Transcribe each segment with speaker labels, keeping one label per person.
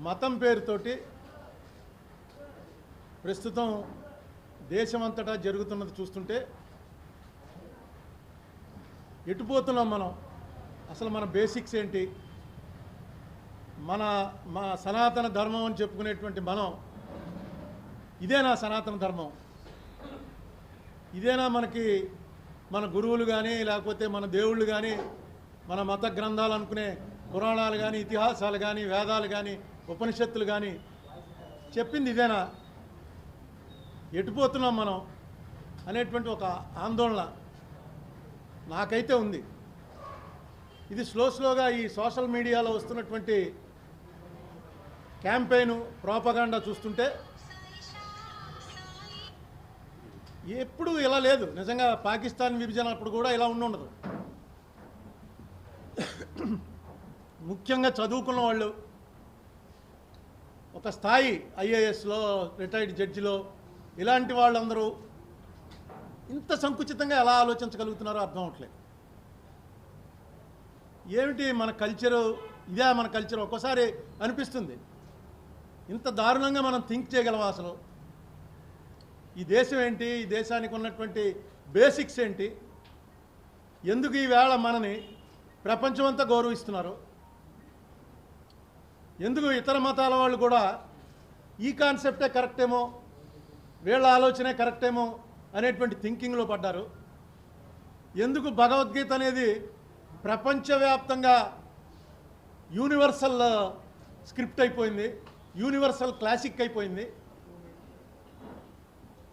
Speaker 1: మతం పేరుతోటి ప్రస్తుతం దేశమంతటా జరుగుతున్నది చూస్తుంటే ఎటుపోతున్నాం మనం? అసలు మన బేసిక్స్ ఏంటి? మా సనాతన ధర్మం అని చెప్పుకునేటువంటి మనం ఇదేనా సనాతన ధర్మం? ఇదేనా మనకి మన గురువులు కానీ లేకపోతే మన దేవుళ్ళు కానీ మన మత గ్రంథాలు అనుకునే పురాణాలు కానీ ఇతిహాసాలు కానీ వేదాలు కానీ ఉపనిషత్తులు కానీ చెప్పింది ఇదేనా? ఎటుపోతున్నాం మనం అనేటువంటి ఒక ఆందోళన నాకైతే ఉంది. ఇది స్లోగా ఈ సోషల్ మీడియాలో వస్తున్నటువంటి క్యాంపెయిన్ ప్రోపగాండా చూస్తుంటే ఎప్పుడు ఇలా లేదు. నిజంగా పాకిస్తాన్ విభజన అప్పుడు కూడా ఇలా ఉండదు. ముఖ్యంగా చదువుకున్న వాళ్ళు ఒక స్థాయి ఐఏఎస్లో రిటైర్డ్ జడ్జిలో ఇలాంటి వాళ్ళందరూ ఇంత సంకుచితంగా ఎలా ఆలోచించగలుగుతున్నారో అర్థం అవట్లేదు. ఏమిటి మన కల్చరు? ఇదే మన కల్చర్? ఒక్కోసారి అనిపిస్తుంది ఇంత దారుణంగా మనం థింక్ చేయగలమా? అసలు ఈ దేశం ఏంటి? ఈ దేశానికి ఉన్నటువంటి బేసిక్స్ ఏంటి? ఎందుకు ఈవేళ మనని ప్రపంచమంతా గౌరవిస్తున్నారు? ఎందుకు ఇతర మతాల వాళ్ళు కూడా ఈ కాన్సెప్టే కరెక్టేమో, వీళ్ళ ఆలోచనే కరెక్టేమో అనేటువంటి థింకింగ్లో పడ్డారు? ఎందుకు భగవద్గీత అనేది ప్రపంచవ్యాప్తంగా యూనివర్సల్ స్క్రిప్ట్ అయిపోయింది, యూనివర్సల్ క్లాసిక్ అయిపోయింది?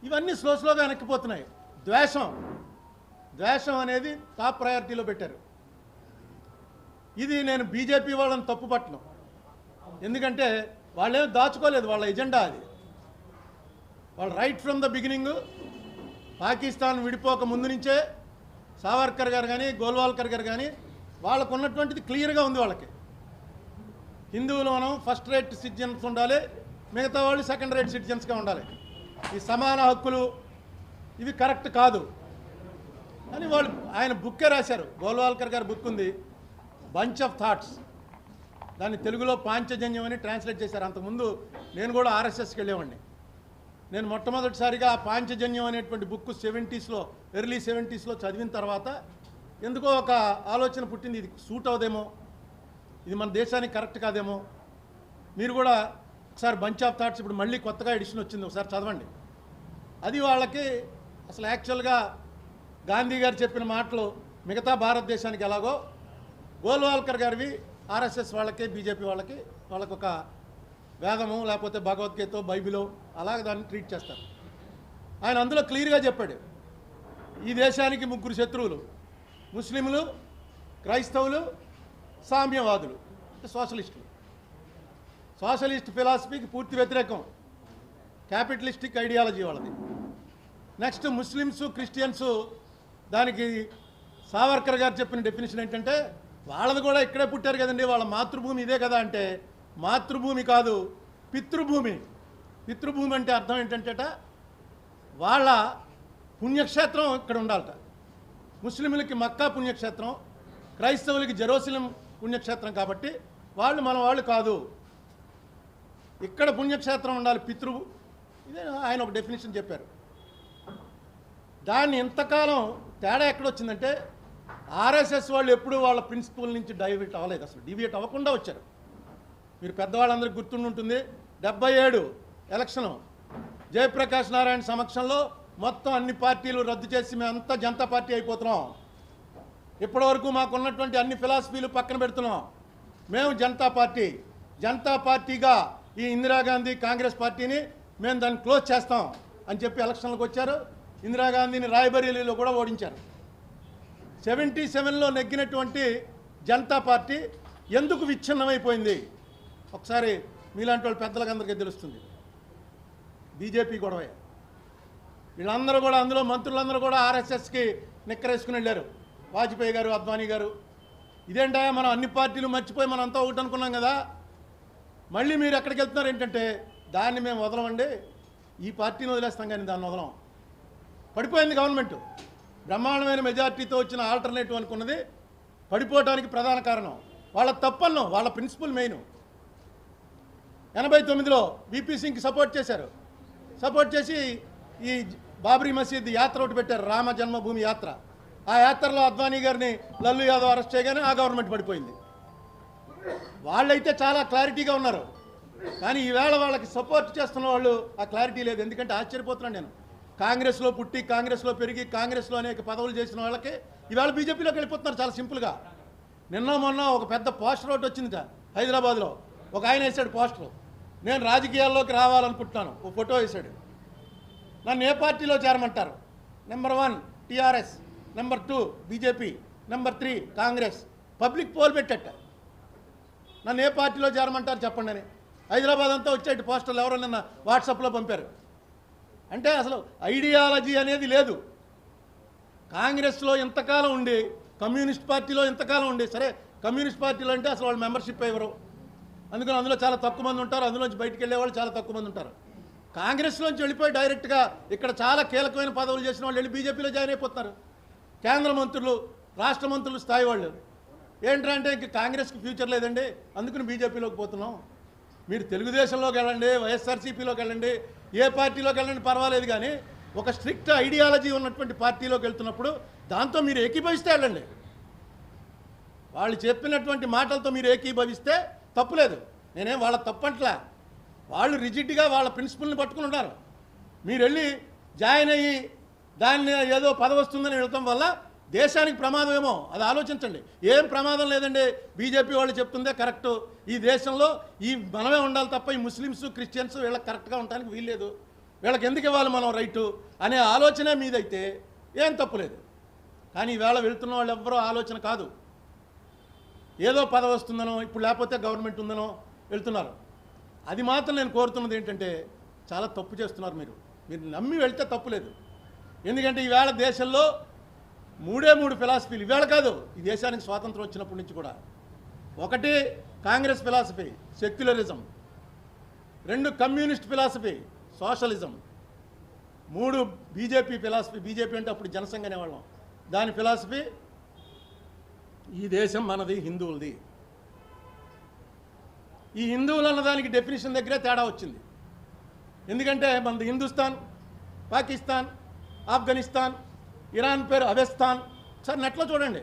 Speaker 1: ఇవన్నీ స్లోగా వెనక్కిపోతున్నాయి. ద్వేషం అనేది టాప్ ప్రయారిటీలో పెట్టారు. ఇది నేను బీజేపీ వాళ్ళని తప్పు పట్టను, ఎందుకంటే వాళ్ళేం దాచుకోలేదు, వాళ్ళ ఎజెండా అది. వాళ్ళు right from the beginning Pakistan విడిపోక ముందు నుంచే సావర్కర్ గారు కానీ గోల్వాల్కర్ గారు కానీ వాళ్ళకు ఉన్నటువంటిది క్లియర్గా ఉంది. వాళ్ళకి హిందువులు మనం ఫస్ట్ రేట్ సిటిజన్స్ ఉండాలి, మిగతా వాళ్ళు సెకండ్ రేట్ సిటిజన్స్గా ఉండాలి, ఈ సమాన హక్కులు ఇవి కరెక్ట్ కాదు అని వాళ్ళు ఆయన బుక్కే రాశారు. గోల్వాల్కర్ గారి బుక్ ఉంది, బంచ్ ఆఫ్ థాట్స్. దాన్ని తెలుగులో పాంచజన్యం అని ట్రాన్స్లేట్ చేశారు. అంతకుముందు నేను కూడా ఆర్ఎస్ఎస్కి వెళ్ళేవాడిని. నేను మొట్టమొదటిసారిగా ఆ పాంచజన్యం అనేటువంటి బుక్ ఎర్లీ 70s చదివిన తర్వాత ఎందుకో ఒక ఆలోచన పుట్టింది, ఇది సూట్ అవుదేమో, ఇది మన దేశానికి కరెక్ట్ కాదేమో. మీరు కూడా ఒకసారి బంచ్ ఆఫ్ థాట్స్ ఇప్పుడు మళ్ళీ కొత్తగా ఎడిషన్ వచ్చింది, ఒకసారి చదవండి. అది వాళ్ళకి అసలు యాక్చువల్గా గాంధీ గారు చెప్పిన మాటలు మిగతా భారతదేశానికి ఎలాగో గోల్వాల్కర్ గారివి ఆర్ఎస్ఎస్ వాళ్ళకి బీజేపీ వాళ్ళకి ఒక వేదము లేకపోతే భగవద్గీత బైబిలో అలాగే దాన్ని ట్రీట్ చేస్తారు. ఆయన అందులో క్లియర్గా చెప్పాడు, ఈ దేశానికి 3 శత్రువులు: ముస్లింలు, క్రైస్తవులు, సామ్యవాదులు, అంటే సోషలిస్టులు. సోషలిస్ట్ ఫిలాసఫీకి పూర్తి వ్యతిరేకం క్యాపిటలిస్టిక్ ఐడియాలజీ వాళ్ళది. నెక్స్ట్ ముస్లిమ్స్, క్రిస్టియన్స్, దానికి సావర్కర్ గారు చెప్పిన డెఫినేషన్ ఏంటంటే వాళ్ళది కూడా ఇక్కడే పుట్టారు కదండి, వాళ్ళ మాతృభూమి ఇదే కదా అంటే మాతృభూమి కాదు, పితృభూమి. పితృభూమి అంటే అర్థం ఏంటంటేట వాళ్ళ పుణ్యక్షేత్రం ఇక్కడ ఉండాలట. ముస్లింలకి మక్కా పుణ్యక్షేత్రం, క్రైస్తవులకి జెరూసలేం పుణ్యక్షేత్రం. కాబట్టి వాళ్ళు మన వాళ్ళు కాదు, ఇక్కడ పుణ్యక్షేత్రం ఉండాలి, ఇదే ఆయన ఒక డెఫినేషన్ చెప్పారు. దాన్ని ఇంతకాలం తేడా ఎక్కడొచ్చిందంటే ఆర్ఎస్ఎస్ వాళ్ళు ఎప్పుడూ వాళ్ళ ప్రిన్సిపల్ నుంచి డైవర్ట్ అవ్వలేదు, అసలు డివియేట్ అవ్వకుండా వచ్చారు. మీరు పెద్దవాళ్ళందరికీ గుర్తుండుంటుంది, 77 ఎలక్షను జయప్రకాష్ నారాయణ సమక్షంలో మొత్తం అన్ని పార్టీలు రద్దు చేసి మేమంతా జనతా పార్టీ అయిపోతున్నాం, ఇప్పటివరకు మాకున్నటువంటి అన్ని ఫిలాసఫీలు పక్కన పెడుతున్నాం, మేము జనతా పార్టీగా ఈ ఇందిరాగాంధీ కాంగ్రెస్ పార్టీని మేము దాన్ని క్లోజ్ చేస్తాం అని చెప్పి ఎలక్షన్లకు వచ్చారు. ఇందిరాగాంధీని రాయ్బరేలీలో కూడా ఓడించారు. 77లో నెగ్గినటువంటి జనతా పార్టీ ఎందుకు విచ్ఛిన్నమైపోయింది ఒకసారి మీలాంటి వాళ్ళు పెద్దలకు అందరికీ తెలుస్తుంది. బీజేపీ గొడవే. వీళ్ళందరూ కూడా, అందులో మంత్రులందరూ కూడా ఆర్ఎస్ఎస్కి నిక్కరేసుకుని వెళ్ళారు. వాజ్పేయి గారు, అద్వానీ గారు. ఇదేంటా మనం అన్ని పార్టీలు మర్చిపోయి మనం అంతా ఒకటి అనుకున్నాం కదా, మళ్ళీ మీరు ఎక్కడికి వెళ్తున్నారు ఏంటంటే దాన్ని మేము వదలమండి, ఈ పార్టీని వదిలేస్తాం కానీ దాన్ని వదలం. పడిపోయింది గవర్నమెంట్, బ్రహ్మాండమైన మెజార్టీతో వచ్చిన ఆల్టర్నేటివ్ అనుకున్నది పడిపోవడానికి ప్రధాన కారణం వాళ్ళ తప్పన్నం, వాళ్ళ ప్రిన్సిపల్ మెయిన్. 89లో విపి సింగ్కి సపోర్ట్ చేశారు. సపోర్ట్ చేసి ఈ బాబ్రీ మసీద్ యాత్ర ఒకటి పెట్టారు, రామ జన్మభూమి యాత్ర. ఆ యాత్రలో అద్వానీ గారిని లల్లు యాదవ్ అరెస్ట్ చేయగానే ఆ గవర్నమెంట్ పడిపోయింది. వాళ్ళైతే చాలా క్లారిటీగా ఉన్నారు, కానీ ఈవేళ వాళ్ళకి సపోర్ట్ చేస్తున్న వాళ్ళు ఆ క్లారిటీ లేదు. ఎందుకంటే ఆశ్చర్యపోతున్నాను నేను, కాంగ్రెస్లో పుట్టి కాంగ్రెస్లో పెరిగి కాంగ్రెస్లో అనేక పదవులు చేసిన వాళ్ళకి ఈవేళ బీజేపీలోకి వెళ్ళిపోతున్నారు చాలా సింపుల్గా. నిన్న మొన్న ఒక పెద్ద పోస్టర్ ఒకటి వచ్చిందిట హైదరాబాద్లో, ఒక ఆయన వేసాడు పోస్టర్, నేను రాజకీయాల్లోకి రావాలనుకుంటున్నాను, ఒక ఫోటో వేశాడు. నన్ను ఏ పార్టీలో చేరమంటారు? Number 1 TRS, number 2 BJP, number 3 Congress. Public poll పెట్టట, నన్ను ఏ పార్టీలో చేరమంటారు చెప్పండి అని. హైదరాబాద్ అంతా వచ్చేటి పోస్టర్లు ఎవరో నిన్న వాట్సాప్లో పంపారు. అంటే అసలు ఐడియాలజీ అనేది లేదు. కాంగ్రెస్లో ఇంతకాలం ఉండి, కమ్యూనిస్ట్ పార్టీలో ఇంతకాలం ఉండి, సరే కమ్యూనిస్ట్ పార్టీలో అంటే అసలు వాళ్ళు మెంబర్షిప్ ఇవ్వరు, అందుకని అందులో చాలా తక్కువ మంది ఉంటారు, అందులోంచి బయటికి వెళ్ళే వాళ్ళు చాలా తక్కువ మంది ఉంటారు. కాంగ్రెస్లోంచి వెళ్ళిపోయి డైరెక్ట్గా ఇక్కడ చాలా కీలకమైన పదవులు చేసిన వాళ్ళు వెళ్ళి బీజేపీలో జాయిన్ అయిపోతున్నారు. కేంద్ర మంత్రులు, రాష్ట్ర మంత్రులు స్థాయి వాళ్ళు. ఏంటంటే ఇంక కాంగ్రెస్కి ఫ్యూచర్ లేదండి, అందుకని బీజేపీలోకి పోతున్నాం. మీరు తెలుగుదేశంలోకి వెళ్ళండి, వైఎస్ఆర్సీపీలోకి వెళ్ళండి, ఏ పార్టీలోకి వెళ్ళండి పర్వాలేదు, కానీ ఒక స్ట్రిక్ట్ ఐడియాలజీ ఉన్నటువంటి పార్టీలోకి వెళ్తున్నప్పుడు దాంతో మీరు ఏకీభవిస్తే వెళ్ళండి. వాళ్ళు చెప్పినటువంటి మాటలతో మీరు ఏకీభవిస్తే తప్పులేదు, నేనేం వాళ్ళ తప్పంట్లా. వాళ్ళు రిజిడ్గా వాళ్ళ ప్రిన్సిపల్ని పట్టుకుని ఉన్నారు. మీరు వెళ్ళి జాయిన్ అయ్యి దాన్ని ఏదో పదవి వస్తుందని వెళ్ళటం వల్ల దేశానికి ప్రమాదం ఏమో అది ఆలోచించండి. ఏం ప్రమాదం లేదండి, బీజేపీ వాళ్ళు చెప్తుందే కరెక్టు. ఈ దేశంలో ఈ మనమే ఉండాలి తప్ప ఈ ముస్లిమ్స్ క్రిస్టియన్స్ వీళ్ళకి కరెక్ట్గా ఉండడానికి వీల్లేదు, వీళ్ళకి ఎందుకు ఇవ్వాలి మనం రైటు అనే ఆలోచన మీదైతే ఏం తప్పులేదు. కానీ ఈవేళ వెళ్తున్న వాళ్ళు ఎవ్వరూ ఆలోచన కాదు, ఏదో పదవి వస్తుందనో ఇప్పుడు లేకపోతే గవర్నమెంట్ ఉందనో వెళ్తున్నారు. అది మాత్రం నేను కోరుతున్నది ఏంటంటే చాలా తప్పు చేస్తున్నారు మీరు. మీరు నమ్మి వెళ్తే తప్పు లేదు. ఎందుకంటే ఈవేళ దేశంలో 3 ఫిలాసఫీలు, ఈవేళ కాదు ఈ దేశానికి స్వాతంత్రం వచ్చినప్పటి నుంచి కూడా. 1 Congress philosophy secularism, 2 communist philosophy socialism, 3 BJP philosophy. BJP అంటే అప్పుడు జనసంఘ అనేవాళ్ళం, దాని ఫిలాసఫీ ఈ దేశం మనది, హిందువులది. ఈ హిందువులు అన్నదానికి డెఫినేషన్ దగ్గరే తేడా వచ్చింది. ఎందుకంటే మనది హిందుస్థాన్, పాకిస్తాన్, ఆఫ్ఘనిస్తాన్, ఇరాన్ పేరు అవెస్తాన్. సార్ నెట్లో చూడండి,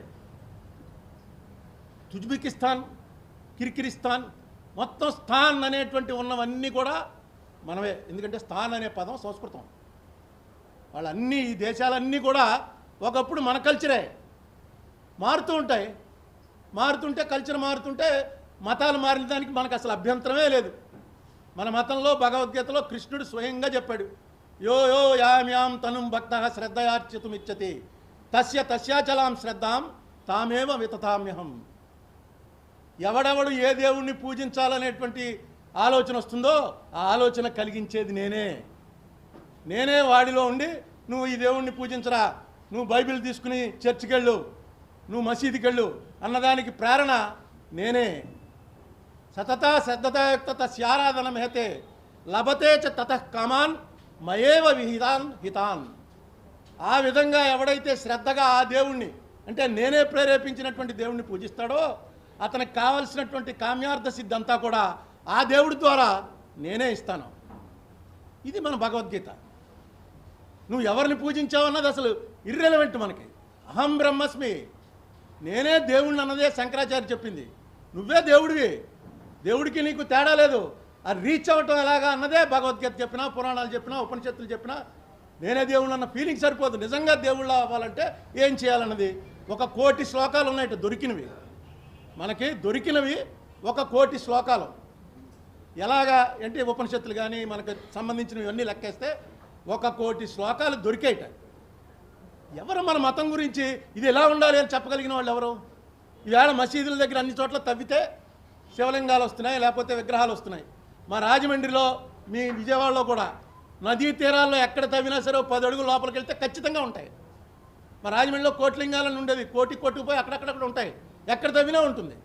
Speaker 1: తుజ్బెకిస్తాన్, కిర్గిజిస్తాన్, మొత్తం స్థాన్ అనేటువంటి ఉన్నవన్నీ కూడా మనమే. ఎందుకంటే స్థాన్ అనే పదం సంస్కృతం. వాళ్ళన్నీ ఈ దేశాలన్నీ కూడా ఒకప్పుడు మన కల్చరే, మారుతూ ఉంటాయి. మారుతుంటే కల్చర్ మారుతుంటే మతాలు మారిన దానికి మనకు అసలు అభ్యంతరమే లేదు. మన మతంలో భగవద్గీతలో కృష్ణుడు స్వయంగా చెప్పాడు, యో యో యామ్యాం తనుం భక్త శ్రద్ధయార్చితుమిచ్చతి తస్య తస్యాచలాం శ్రద్ధాం తామేవ వితతామ్యహం. ఎవడెవడు ఏ దేవుణ్ణి పూజించాలనేటువంటి ఆలోచన వస్తుందో ఆ ఆలోచన కలిగించేది నేనే వాడిలో ఉండి నువ్వు ఈ దేవుణ్ణి పూజించరా, నువ్వు బైబిల్ తీసుకుని చర్చికి వెళ్ళు, నువ్వు మసీదుకి వెళ్ళు అన్నదానికి ప్రేరణ నేనే. సతత శ్రద్ధతాయుక్త తస్యారాధన మేతే లభతే చ తతః కామాన్ మయేవ విహితాన్ హితాన్. ఆ విధంగా ఎవడైతే శ్రద్ధగా ఆ దేవుణ్ణి అంటే నేనే ప్రేరేపించినటువంటి దేవుణ్ణి పూజిస్తాడో అతనికి కావలసినటువంటి కామ్యార్థ సిద్ధి అంతా కూడా ఆ దేవుడి ద్వారా నేనే ఇస్తాను. ఇది మన భగవద్గీత. నువ్వు ఎవరిని పూజించావు అన్నది అసలు ఇర్రెలవెంట్ మనకి. అహం బ్రహ్మస్మి, నేనే దేవుణ్ణి అన్నదే శంకరాచార్య చెప్పింది. నువ్వే దేవుడివి, దేవుడికి నీకు తేడా లేదు. ఆ రీచ్ అవ్వటం ఎలాగా అన్నదే భగవద్గీత చెప్పినా, పురాణాలు చెప్పినా, ఉపనిషత్తులు చెప్పినా నేనే దేవుళ్ళు అన్న ఫీలింగ్ సరిపోదు. నిజంగా దేవుళ్ళ అవ్వాలంటే ఏం చేయాలన్నది 1 కోటి శ్లోకాలు ఉన్నాయట దొరికినవి. మనకి దొరికినవి 1 కోటి శ్లోకాలు. ఎలాగా అంటే ఉపనిషత్తులు కానీ మనకు సంబంధించినవి ఇవన్నీ లెక్కేస్తే 1 కోటి శ్లోకాలు దొరికాయట. ఎవరు మన మతం గురించి ఇది ఎలా ఉండాలి అని చెప్పగలిగిన వాళ్ళు ఎవరు? ఈవేళ మసీదుల దగ్గర అన్ని చోట్ల తవ్వితే శివలింగాలు వస్తున్నాయి, లేకపోతే విగ్రహాలు వస్తున్నాయి. మా రాజమండ్రిలో, మీ విజయవాడలో కూడా నదీ తీరాల్లో ఎక్కడ తవ్వినా సరే 10 అడుగులు లోపలికి వెళ్తే ఖచ్చితంగా ఉంటాయి. మా రాజమండ్రిలో కోట్లింగాలని ఉండేది, కొట్టుకుపోయి అక్కడక్కడ ఉంటాయి, ఎక్కడ తవ్వినా ఉంటుంది.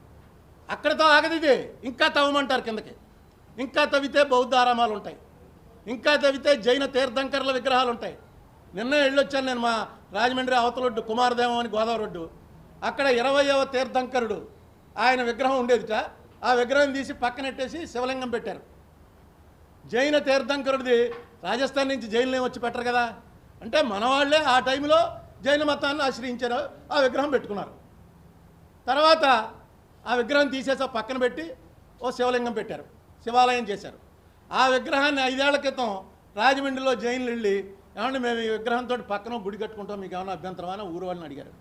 Speaker 1: అక్కడతో ఆగదు ఇది, ఇంకా తవ్వమంటారు కిందకి. ఇంకా తవ్వితే బౌద్ధ ఆరామాలు ఉంటాయి, ఇంకా తవ్వితే జైన తీర్థంకర్ల విగ్రహాలు ఉంటాయి. నిన్న వెళ్ళొచ్చాను నేను మా రాజమండ్రి అవతలొడ్డు కుమారదేవం అని గోదావరి రోడ్డు, అక్కడ 20వ తీర్థంకరుడు ఆయన విగ్రహం ఉండేదిట. ఆ విగ్రహం తీసి పక్కనెట్టేసి శివలింగం పెట్టారు. జైన తీర్థంకరుడిది రాజస్థాన్ నుంచి జైలు వచ్చి పెట్టరు కదా. అంటే మన వాళ్ళే ఆ టైంలో జైన మతాన్ని ఆశ్రయించారు, ఆ విగ్రహం పెట్టుకున్నారు. తర్వాత ఆ విగ్రహం తీసేసి పక్కన పెట్టి ఓ శివలింగం పెట్టారు, శివాలయం చేశారు. ఆ విగ్రహాన్ని 5 ఏళ్ల క్రితం రాజమండ్రిలో జైన్లు వెళ్ళి, ఏమంటే మేము ఈ విగ్రహంతో పక్కన గుడి కట్టుకుంటాం, మీకు ఏమైనా అభ్యంతరమా అని ఊరు వాళ్ళని అడిగారు.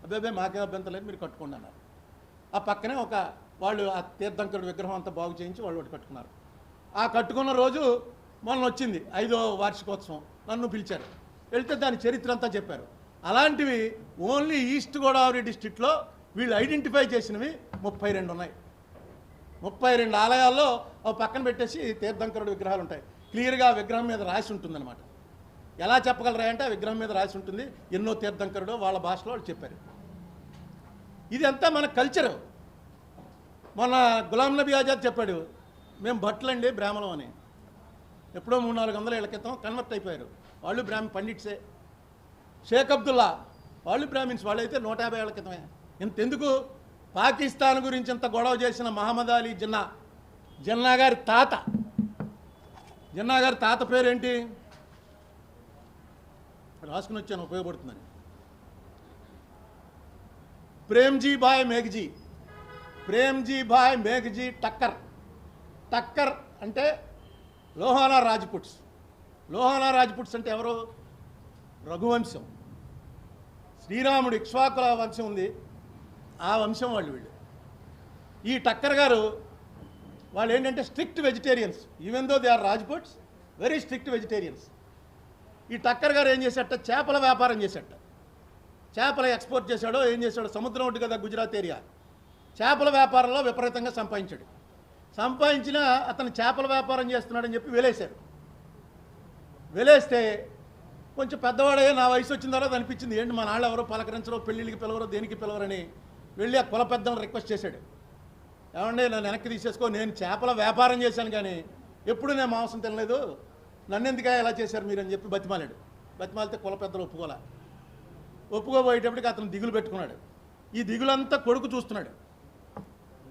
Speaker 1: అబ్బాయి మాకేం అభ్యంతరం లేదు, మీరు కట్టుకోండి అన్నారు. ఆ పక్కనే వాళ్ళు ఆ తీర్థంకరుడు విగ్రహం అంతా బాగు చేయించి వాళ్ళు ఒకటి కట్టుకున్నారు. ఆ కట్టుకున్న రోజు మొన్న వచ్చింది 5వ వార్షికోత్సవం, నన్ను పిలిచారు. వెళ్తే దాని చరిత్ర అంతా చెప్పారు. అలాంటివి ఓన్లీ ఈస్ట్ గోదావరి డిస్ట్రిక్ట్లో వీళ్ళు ఐడెంటిఫై చేసినవి 32 ఉన్నాయి. 32 ఆలయాల్లో పక్కన పెట్టేసి తీర్థంకరుడు విగ్రహాలు ఉంటాయి. క్లియర్గా విగ్రహం మీద రాసి ఉంటుందన్నమాట. ఎలా చెప్పగలరా అంటే ఆ విగ్రహం మీద రాసి ఉంటుంది, ఎన్నో తీర్థంకరుడు వాళ్ళ భాషలో వాళ్ళు చెప్పారు. ఇది అంతా మన కల్చరు. మొన్న గులాం నబీ ఆజాద్ చెప్పాడు, మేము భట్లండి బ్రాహ్మణం అని. ఎప్పుడో 300-400 ఏళ్ల క్రితం కన్వర్ట్ అయిపోయారు. వాళ్ళు పండిట్సే. షేక్ అబ్దుల్లా వాళ్ళు బ్రాహ్మిన్స్, వాళ్ళైతే 150 ఏళ్ల క్రితమే. ఇంతెందుకు, పాకిస్తాన్ గురించి ఇంత గొడవ చేసిన మహమ్మద్ అలీ జిన్నా గారి తాత పేరేంటి రాసుకుని వచ్చాను, ఉపయోగపడుతుందని. ప్రేమ్జీ భాయ్ మేఘజీ టక్కర్ అంటే లోహానా రాజ్పుట్స్ అంటే ఎవరు? రఘువంశం. శ్రీరాముడు ఇక్ష్వాకుల వంశం ఉంది, ఆ వంశం వీళ్ళు. ఈ టక్కర్ గారు వాళ్ళు ఏంటంటే strict vegetarians. Even though they are Rajputs, very strict vegetarians. ఈ టక్కర్ గారు ఏం చేశాట, చేపల వ్యాపారం చేశాట. చేపల ఎక్స్పోర్ట్ చేశాడో ఏం చేశాడో, సముద్రం ఉంటుంది కదా గుజరాత్ ఏరియా, చేపల వ్యాపారంలో విపరీతంగా సంపాదించాడు. సంపాదించిన అతను చేపల వ్యాపారం చేస్తున్నాడని చెప్పి వెలేస్తే కొంచెం పెద్దవాడే, నా వయసు వచ్చిన తర్వాత అనిపించింది, ఏంటి మా నాళ్ళు ఎవరో పలకరించరో, పెళ్ళిళ్ళకి పిలవరో, దేనికి పిలవరని వెళ్ళి ఆ కుల పెద్దలను రిక్వెస్ట్ చేశాడు. ఏమంటే నన్ను వెనక్కి తీసేసుకో, నేను చేపల వ్యాపారం చేశాను కానీ ఎప్పుడు నేను మాంసం తినలేదు, నన్ను ఎందుకు ఎలా చేశారు మీరు అని చెప్పి బతిమాలితే కుల పెద్దలు ఒప్పుకోబోయేటప్పటికి అతను దిగులు పెట్టుకున్నాడు. ఈ దిగులంతా కొడుకు చూస్తున్నాడు.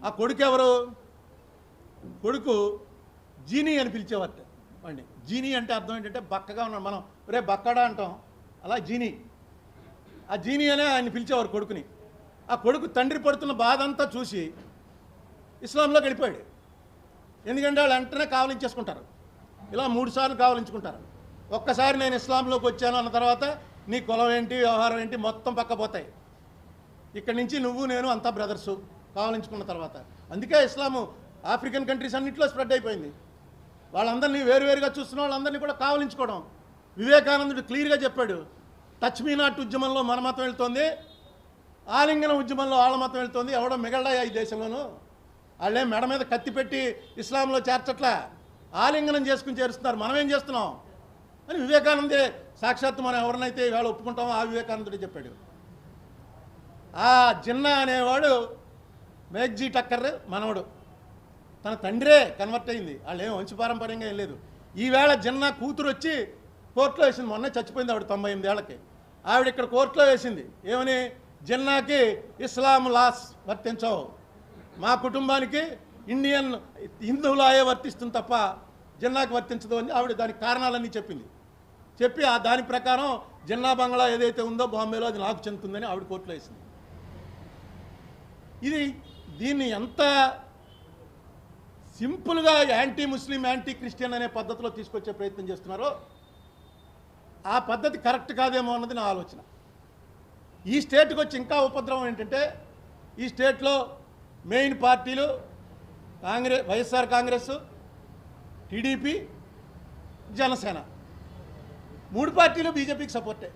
Speaker 1: ఆ కొడుకు ఎవరు? కొడుకు జీనీ అని పిలిచేవారు వాడిని. జీనీ అంటే అర్థం ఏంటంటే బక్కగా ఉన్నాడు, మనం రే బక్కడా అంటాం, అలా జీనీ. ఆ జీనీ అనే ఆయన పిలిచేవారు కొడుకుని. ఆ కొడుకు తండ్రి పడుతున్న బాధ అంతా చూసి ఇస్లాంలోకి వెళ్ళిపోయాడు. ఎందుకంటే వాళ్ళు వెంటనే కావలించేసుకుంటారు, ఇలా 3 సార్లు కావలించుకుంటారు. ఒక్కసారి నేను ఇస్లాంలోకి వచ్చాను అన్న తర్వాత నీ కులం ఏంటి, వ్యవహారం ఏంటి మొత్తం పక్కపోతాయి. ఇక్కడి నుంచి నువ్వు నేను అంతా బ్రదర్సు కావలించుకున్న తర్వాత. అందుకే ఇస్లాము ఆఫ్రికన్ కంట్రీస్ అన్నింటిలో స్ప్రెడ్ అయిపోయింది. వాళ్ళందరినీ వేరువేరుగా చూస్తున్న వాళ్ళందరినీ కూడా కావలించుకోవడం. వివేకానందుడు క్లియర్గా చెప్పాడు, టచ్ మీ నాట్ ఉద్యమంలో మన మతం వెళ్తోంది, ఆలింగన ఉద్యమంలో వాళ్ళ మతం వెళ్తోంది, ఎవడో మిగలడా ఈ దేశంలోనూ. వాళ్ళే మెడ మీద కత్తి పెట్టి ఇస్లాంలో చేర్చట్లా, ఆలింగనం చేసుకుని చేరుస్తున్నారు, మనం ఏం చేస్తున్నాం అని వివేకానందే సాక్షాత్తు మనం ఎవరినైతే ఇవాళ ఒప్పుకుంటామో ఆ వివేకానందుడే చెప్పాడు. ఆ జిన్నా అనేవాడు మేఘ్జీ టక్కర్ మనవడు, తన తండ్రే కన్వర్ట్ అయింది, వాళ్ళు ఏం వంశపారంపర్యంగా ఏం లేదు. ఈవేళ జిన్నా కూతురు వచ్చి కోర్టులో వేసింది, మొన్న చచ్చిపోయింది ఆవిడ 98 ఏళ్ళకి. ఆవిడ ఇక్కడ కోర్టులో వేసింది ఏమని, జిన్నాకి ఇస్లాం లాస్ వర్తించవు, మా కుటుంబానికి ఇండియన్ హిందూ లాయే వర్తిస్తుంది తప్ప జిన్నాకి వర్తించదు అని ఆవిడ దానికి కారణాలన్నీ చెప్పి ఆ దాని ప్రకారం జిన్నా బంగ్లా ఏదైతే ఉందో బాంబేలో అది నాకు చెందుతుందని ఆవిడ కోర్టులో వేసింది. దీన్ని ఎంత సింపుల్గా యాంటీ ముస్లిం యాంటీ క్రిస్టియన్ అనే పద్ధతిలో తీసుకొచ్చే ప్రయత్నం చేస్తున్నారో ఆ పద్ధతి కరెక్ట్ కాదేమో అన్నది నా ఆలోచన. ఈ స్టేట్కి వచ్చి ఇంకా ఉపద్రవం ఏంటంటే, ఈ స్టేట్లో మెయిన్ పార్టీలు వైఎస్ఆర్ కాంగ్రెస్, టీడీపీ, జనసేన 3 పార్టీలు బీజేపీకి సపోర్టే.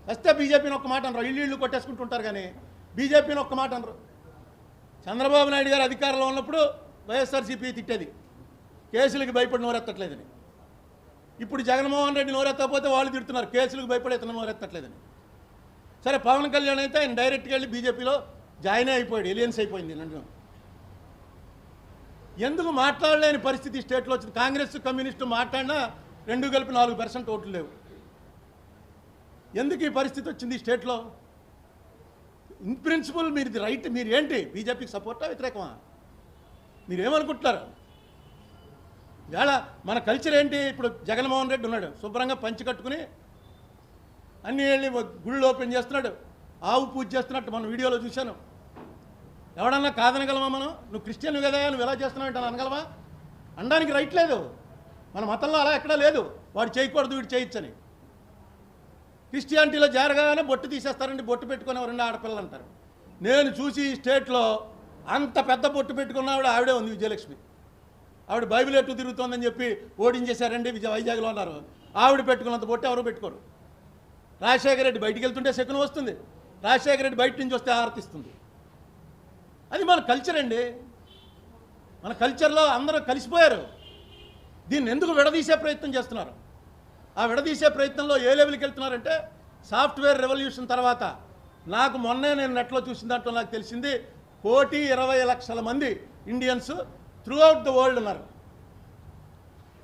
Speaker 1: వస్తే బీజేపీని ఒక్క మాట అనరు, ఇళ్ళు కొట్టేసుకుంటుంటారు కానీ బీజేపీని ఒక్క మాట అనరు. చంద్రబాబు నాయుడు గారు అధికారంలో ఉన్నప్పుడు వైఎస్ఆర్సీపీ తిట్టేది, కేసులకు భయపడి నోరెత్తట్లేదని. ఇప్పుడు జగన్మోహన్ రెడ్డి నోరెత్తకపోతే వాళ్ళు తిడుతున్నారు, కేసులకు భయపడి ఇతను నోరెత్తట్లేదని. సరే పవన్ కళ్యాణ్ అయితే ఆయన డైరెక్ట్గా వెళ్ళి బీజేపీలో జాయిన్ అయిపోయాడు, ఎలియన్స్ అయిపోయింది. నన్ను ఎందుకు మాట్లాడలేని పరిస్థితి స్టేట్లో వచ్చింది. కాంగ్రెస్ కమ్యూనిస్టు మాట్లాడినా 2 కలిపి 4% ఓట్లు లేవు. ఎందుకు ఈ పరిస్థితి వచ్చింది ఈ స్టేట్లో? ఇన్ ప్రిన్సిపల్ మీది రైట్, మీరు ఏంటి బీజేపీకి సపోర్టా వ్యతిరేకమా? మీరేమనుకుంటున్నారు? ఇవాళ మన కల్చర్ ఏంటి? ఇప్పుడు జగన్మోహన్ రెడ్డి ఉన్నాడు, శుభ్రంగా పంచి కట్టుకుని అన్నీ వెళ్ళి గుళ్ళు ఓపెన్ చేస్తున్నాడు, ఆవు పూజ చేస్తున్నట్టు మనం వీడియోలో చూశాను. ఎవడన్నా కాదనగలమా మనం? నువ్వు క్రిస్టియన్ కదా, నువ్వు ఎలా చేస్తున్నావు అంటే అనగలమా? అనడానికి రైట్ లేదు. మన మతంలో అలా ఎక్కడా లేదు, వాడు చేయకూడదు వీడు చేయొచ్చని. క్రిస్టియానిటీలో జరగానే బొట్టు తీసేస్తారండి, బొట్టు పెట్టుకుని ఎవరండి ఆడపిల్లలు అంటారు. నేను చూసి స్టేట్లో అంత పెద్ద బొట్టు పెట్టుకున్న ఆవిడే ఉంది, విజయలక్ష్మి. ఆవిడ బైబిల్ ఎట్టు తిరుగుతోందని చెప్పి ఓడించేశారండి వైజాగ్లో అన్నారు. ఆవిడ పెట్టుకున్నంత బొట్టు ఎవరు పెట్టుకోరు. రాజశేఖర రెడ్డి బయటికి వెళ్తుంటే శకునం వస్తుంది, రాజశేఖర రెడ్డి బయట నుంచి వస్తే ఆరతిస్తుంది. అది మన కల్చర్ అండి. మన కల్చర్లో అందరూ కలిసిపోయారు. దీన్ని ఎందుకు విడదీసే ప్రయత్నం చేస్తున్నారు? ఆ విడదీసే ప్రయత్నంలో ఏ లెవెల్కి వెళ్తున్నారంటే, సాఫ్ట్వేర్ రెవల్యూషన్ తర్వాత నాకు మొన్నే నేను నెట్లో చూసిన దాంట్లో నాకు తెలిసింది 1,20,00,000 మంది Indians through out the world ఉన్నారు.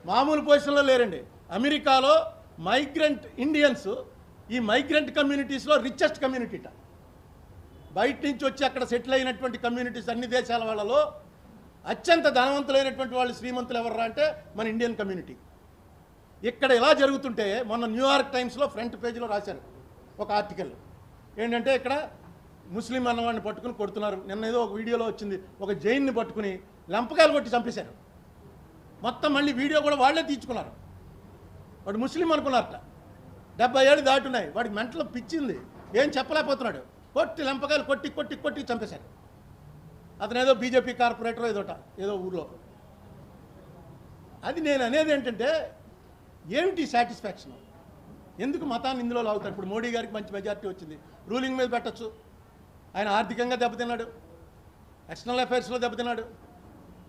Speaker 1: మామూలు పొజిషన్లో లేరండి. అమెరికాలో మైగ్రెంట్ ఇండియన్స్, ఈ మైగ్రెంట్ కమ్యూనిటీస్లో రిచెస్ట్ కమ్యూనిటీట. బయట నుంచి వచ్చి అక్కడ సెటిల్ అయినటువంటి కమ్యూనిటీస్ అన్ని దేశాల వాళ్ళలో అత్యంత ధనవంతులైనటువంటి వాళ్ళు, శ్రీమంతులు ఎవర్రా అంటే మన ఇండియన్ కమ్యూనిటీ. ఇక్కడ ఇలా జరుగుతుంటే మొన్న న్యూయార్క్ టైమ్స్లో ఫ్రంట్ పేజీలో రాశారు ఒక ఆర్టికల్. ఏంటంటే ఇక్కడ ముస్లిం అన్నవాడిని పట్టుకుని కొడుతున్నారు. నిన్న ఏదో ఒక వీడియోలో వచ్చింది, ఒక జైన్ని పట్టుకుని లంపకాయలు కొట్టి చంపేశారు. మొత్తం మళ్ళీ వీడియో కూడా వాళ్ళే తీర్చుకున్నారు. వాడు ముస్లిం అనుకున్నారట. 70 ఏళ్ళు దాటున్నాయి, వాడికి మెంటలో పిచ్చింది, ఏం చెప్పలేకపోతున్నాడు. కొట్టి లంపకాయలు కొట్టి కొట్టి కొట్టి చంపేశారు. అతను ఏదో బీజేపీ కార్పొరేటర్ ఏదో ఊర్లో. అది నేను అనేది ఏంటంటే, ఏమిటి సాటిస్ఫాక్షన్? ఎందుకు మతాన్ని ఇందులో లాగుతారు? ఇప్పుడు మోడీ గారికి మంచి మెజారిటీ వచ్చింది, రూలింగ్ మీద పెట్టచ్చు. ఆయన ఆర్థికంగా దెబ్బతిన్నాడు, ఎక్స్టర్నల్ అఫైర్స్లో దెబ్బతిన్నాడు,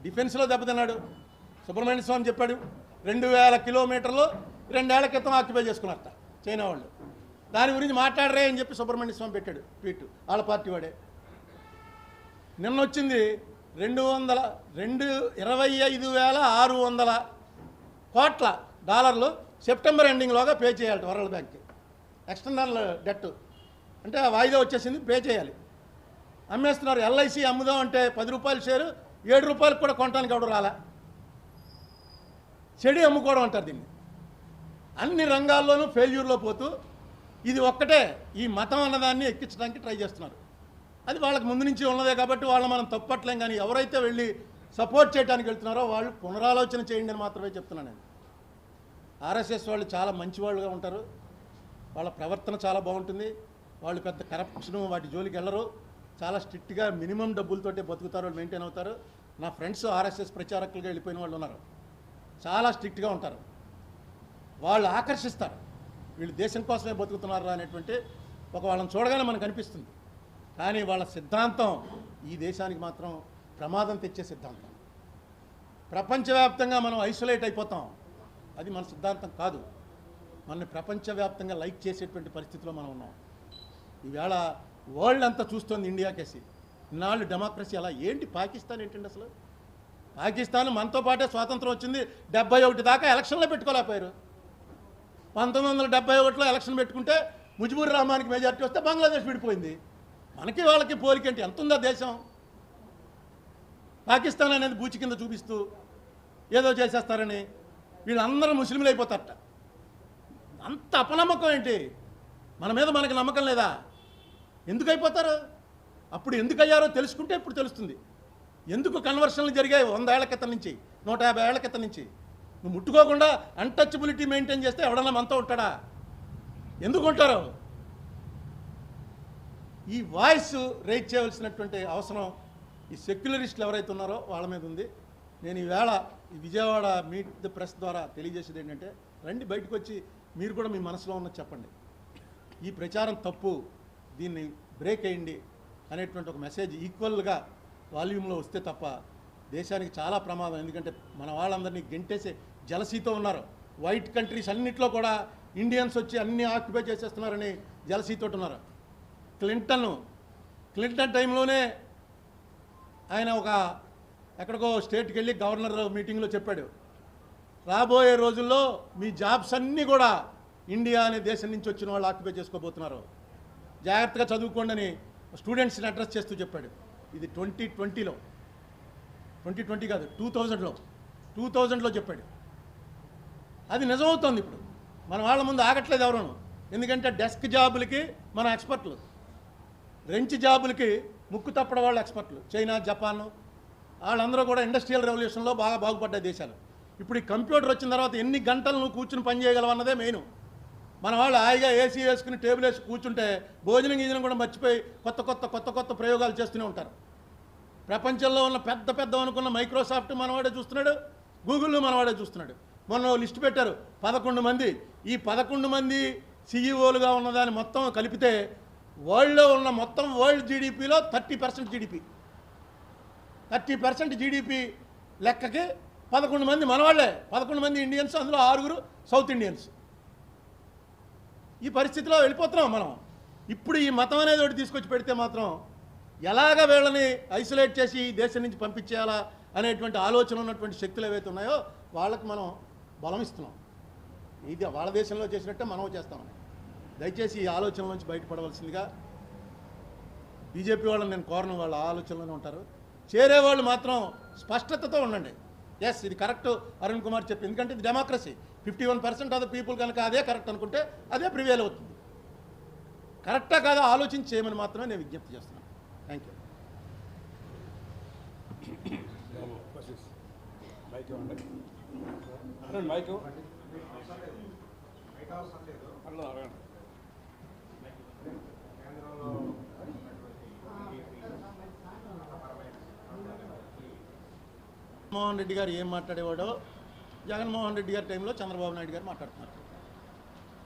Speaker 1: డిఫెన్స్లో దెబ్బతిన్నాడు. సుబ్రహ్మణ్య స్వామి చెప్పాడు 2,000 కిలోమీటర్లు 2 ఏళ్ల క్రితం ఆక్యుపై చేసుకున్నారట చైనా వాళ్ళు. దాని గురించి మాట్లాడరే అని చెప్పి సుబ్రహ్మణ్య స్వామి పెట్టాడు ట్వీట్, వాళ్ళ పార్టీ వాడే. నిన్న వచ్చింది 25,600 కోట్ల డాలర్లు సెప్టెంబర్ ఎండింగ్లోగా పే చేయాలి వరల్డ్ బ్యాంక్కి. ఎక్స్టర్నల్ డెట్ అంటే వాయిదా వచ్చేసింది, పే చేయాలి. అమ్మేస్తున్నారు. ఎల్ఐసి అమ్ముదాం అంటే 10 రూపాయల షేరు 7 రూపాయలకు కూడా కొనడానికి ఎవడు రాలా. చెడి అమ్ముకోవడం అంటారు దీన్ని. అన్ని రంగాల్లోనూ ఫెయిల్యూర్లో పోతూ ఇది ఒక్కటే ఈ మతం అన్నదాన్ని ఎక్కించడానికి ట్రై చేస్తున్నారు. అది వాళ్ళకి ముందు నుంచి ఉన్నదే కాబట్టి వాళ్ళు మనం తప్పట్లేం. కానీ ఎవరైతే వెళ్ళి సపోర్ట్ చేయడానికి వెళ్తున్నారో వాళ్ళు పునరాలోచన చేయండి అని మాత్రమే చెప్తున్నాను నేను. ఆర్ఎస్ఎస్ వాళ్ళు చాలా మంచి వాళ్ళుగా ఉంటారు, వాళ్ళ ప్రవర్తన చాలా బాగుంటుంది, వాళ్ళు పెద్ద కరప్షన్ వాటి జోలికి వెళ్ళరు, చాలా స్ట్రిక్ట్గా మినిమం డబ్బులతోటే బతుకుతారు, వాళ్ళు మెయింటైన్ అవుతారు. నా ఫ్రెండ్స్ ఆర్ఎస్ఎస్ ప్రచారకులుగా వెళ్ళిపోయిన వాళ్ళు ఉన్నారు, చాలా స్ట్రిక్ట్గా ఉంటారు. వాళ్ళు ఆకర్షిస్తారు, వీళ్ళు దేశం కోసమే బతుకుతున్నారా అనేటువంటి ఒక వాళ్ళని చూడగానే మనకు అనిపిస్తుంది. కానీ వాళ్ళ సిద్ధాంతం ఈ దేశానికి మాత్రం ప్రమాదం తెచ్చే సిద్ధాంతం. ప్రపంచవ్యాప్తంగా మనం ఐసోలేట్ అయిపోతాం, అది మన సిద్ధాంతం కాదు. మనని ప్రపంచవ్యాప్తంగా లైక్ చేసేటువంటి పరిస్థితిలో మనం ఉన్నాం. ఈవేళ వరల్డ్ అంతా చూస్తుంది ఇండియా కేసి. ఇన్నాళ్ళు డెమోక్రసీ అలా ఏంటి? పాకిస్తాన్ ఏంటండి అసలు? పాకిస్తాన్ మనతో పాటే స్వాతంత్రం వచ్చింది, 71 దాకా ఎలక్షన్లో పెట్టుకోలేకపోయారు. 1971లో ఎలక్షన్ పెట్టుకుంటే ముజిబుర్ రహమాన్కి మెజారిటీ వస్తే బంగ్లాదేశ్ విడిపోయింది. మనకి వాళ్ళకి పోలికేంటి? ఎంత ఉందా దేశం? పాకిస్తాన్ అనేది బూచి కింద చూపిస్తూ ఏదో చేసేస్తారని వీళ్ళందరూ ముస్లింలు అయిపోతారట. అంత అపనమ్మకం ఏంటి? మన మీద మనకి నమ్మకం లేదా? ఎందుకు అయిపోతారు? అప్పుడు ఎందుకు అయ్యారో తెలుసుకుంటే ఇప్పుడు తెలుస్తుంది. ఎందుకు కన్వర్షన్లు జరిగాయి 100 ఏళ్ల క్రితం నుంచి, 150 ఏళ్ల క్రితం నుంచి. నువ్వు ముట్టుకోకుండా అన్టచబిలిటీ మెయింటైన్ చేస్తే ఎవడన్నా మనతో ఉంటాడా? ఎందుకు ఉంటారు? ఈ వాయిస్ రైజ్ చేయవలసినటువంటి అవసరం ఈ సెక్యులరిస్టులు ఎవరైతే ఉన్నారో వాళ్ళ మీద ఉంది. నేను ఈవేళ ఈ విజయవాడ మీట్ ది ప్రెస్ ద్వారా తెలియజేసేది ఏంటంటే, రండి బయటకు వచ్చి మీరు కూడా మీ మనసులో ఉన్నది చెప్పండి. ఈ ప్రచారం తప్పు, దీన్ని బ్రేక్ అయ్యండి అనేటువంటి ఒక మెసేజ్ ఈక్వల్గా వాల్యూమ్లో వస్తే తప్ప దేశానికి చాలా ప్రమాదం. ఎందుకంటే మన వాళ్ళందరినీ గెంటేసే జలసీతో ఉన్నారు. వైట్ కంట్రీస్ అన్నింటిలో కూడా ఇండియన్స్ వచ్చి అన్నీ ఆక్యుపై చేసేస్తున్నారని జలసీతో ఉన్నారు. క్లింటన్ టైంలోనే ఆయన ఒక ఎక్కడికో స్టేట్కి వెళ్ళి గవర్నర్ మీటింగ్లో చెప్పాడు, రాబోయే రోజుల్లో మీ జాబ్స్ అన్నీ కూడా ఇండియా అనే దేశం నుంచి వచ్చిన వాళ్ళు ఆక్యుపై చేసుకోబోతున్నారు, జాగ్రత్తగా చదువుకోండి అని స్టూడెంట్స్ని అడ్రస్ చేస్తూ చెప్పాడు. ఇది 2020లో, 2020 కాదు 2000లో 2000లో చెప్పాడు. అది నిజమవుతోంది ఇప్పుడు. మన వాళ్ళ ముందు ఆగట్లేదు ఎవరును. ఎందుకంటే డెస్క్ జాబులకి మన ఎక్స్పర్ట్లు, రెంచ్ జాబులకి ముక్కు తప్పడం వాళ్ళు ఎక్స్పర్ట్లు. చైనా, జపాన్ వాళ్ళందరూ కూడా ఇండస్ట్రియల్ రెవల్యూషన్లో బాగా బాగుపడ్డ దేశాలు. ఇప్పుడు ఈ కంప్యూటర్ వచ్చిన తర్వాత ఎన్ని గంటలు నువ్వు కూర్చుని పని చేయగలవు అన్నదే మెయిన్. మన వాళ్ళు హాయిగా ఏసీ వేసుకుని టేబుల్ వేసి కూర్చుంటే భోజనం గీజనం కూడా మర్చిపోయి కొత్త ప్రయోగాలు చేస్తూనే ఉంటారు. ప్రపంచంలో ఉన్న పెద్ద అనుకున్న మైక్రోసాఫ్ట్ మనవాడే చూస్తున్నాడు, గూగుల్ మనవాడే చూస్తున్నాడు. మొన్న లిస్ట్ పెట్టారు 11 మంది. ఈ 11 మంది సీఈఓలుగా ఉన్నదాన్ని మొత్తం కలిపితే వరల్డ్లో ఉన్న మొత్తం వరల్డ్ జీడిపిలో 30% జీడిపి, 30% జీడిపి లెక్కకి 11 మంది మనవాళ్లే. 11 మంది ఇండియన్స్, అందులో 6 సౌత్ ఇండియన్స్. ఈ పరిస్థితిలో వెళ్ళిపోతున్నాం మనం. ఇప్పుడు ఈ మతం అనేది ఒకటి తీసుకొచ్చి పెడితే మాత్రం ఎలాగ వీళ్ళని ఐసోలేట్ చేసి దేశం నుంచి పంపించేయాలా అనేటువంటి ఆలోచన ఉన్నటువంటి శక్తులు ఏవైతే ఉన్నాయో వాళ్ళకి మనం బలం ఇస్తున్నాం. ఇది వాళ్ళ దేశంలో చేసినట్టే మనం చేస్తామని. దయచేసి ఈ ఆలోచన నుంచి బయటపడవలసిందిగా బీజేపీ వాళ్ళని నేను కోరను. వాళ్ళ ఆలోచనలోనే ఉంటారు. చేరేవాళ్ళు మాత్రం స్పష్టతతో ఉండండి. ఎస్, ఇది కరెక్ట్ అరుణ్ కుమార్ చెప్పి, ఎందుకంటే ఇది డెమోక్రసీ. 51% ఆఫ్ ద పీపుల్ కనుక అదే కరెక్ట్ అనుకుంటే అదే ప్రివేల్ అవుతుంది. కరెక్టా కాదా ఆలోచించి చేయమని మాత్రమే నేను విజ్ఞప్తి చేస్తున్నాను. Thank you. జగన్మోహన్ రెడ్డి గారు ఏం మాట్లాడేవాడో జగన్మోహన్ రెడ్డి గారి టైంలో చంద్రబాబు నాయుడు గారు మాట్లాడుతున్నారు.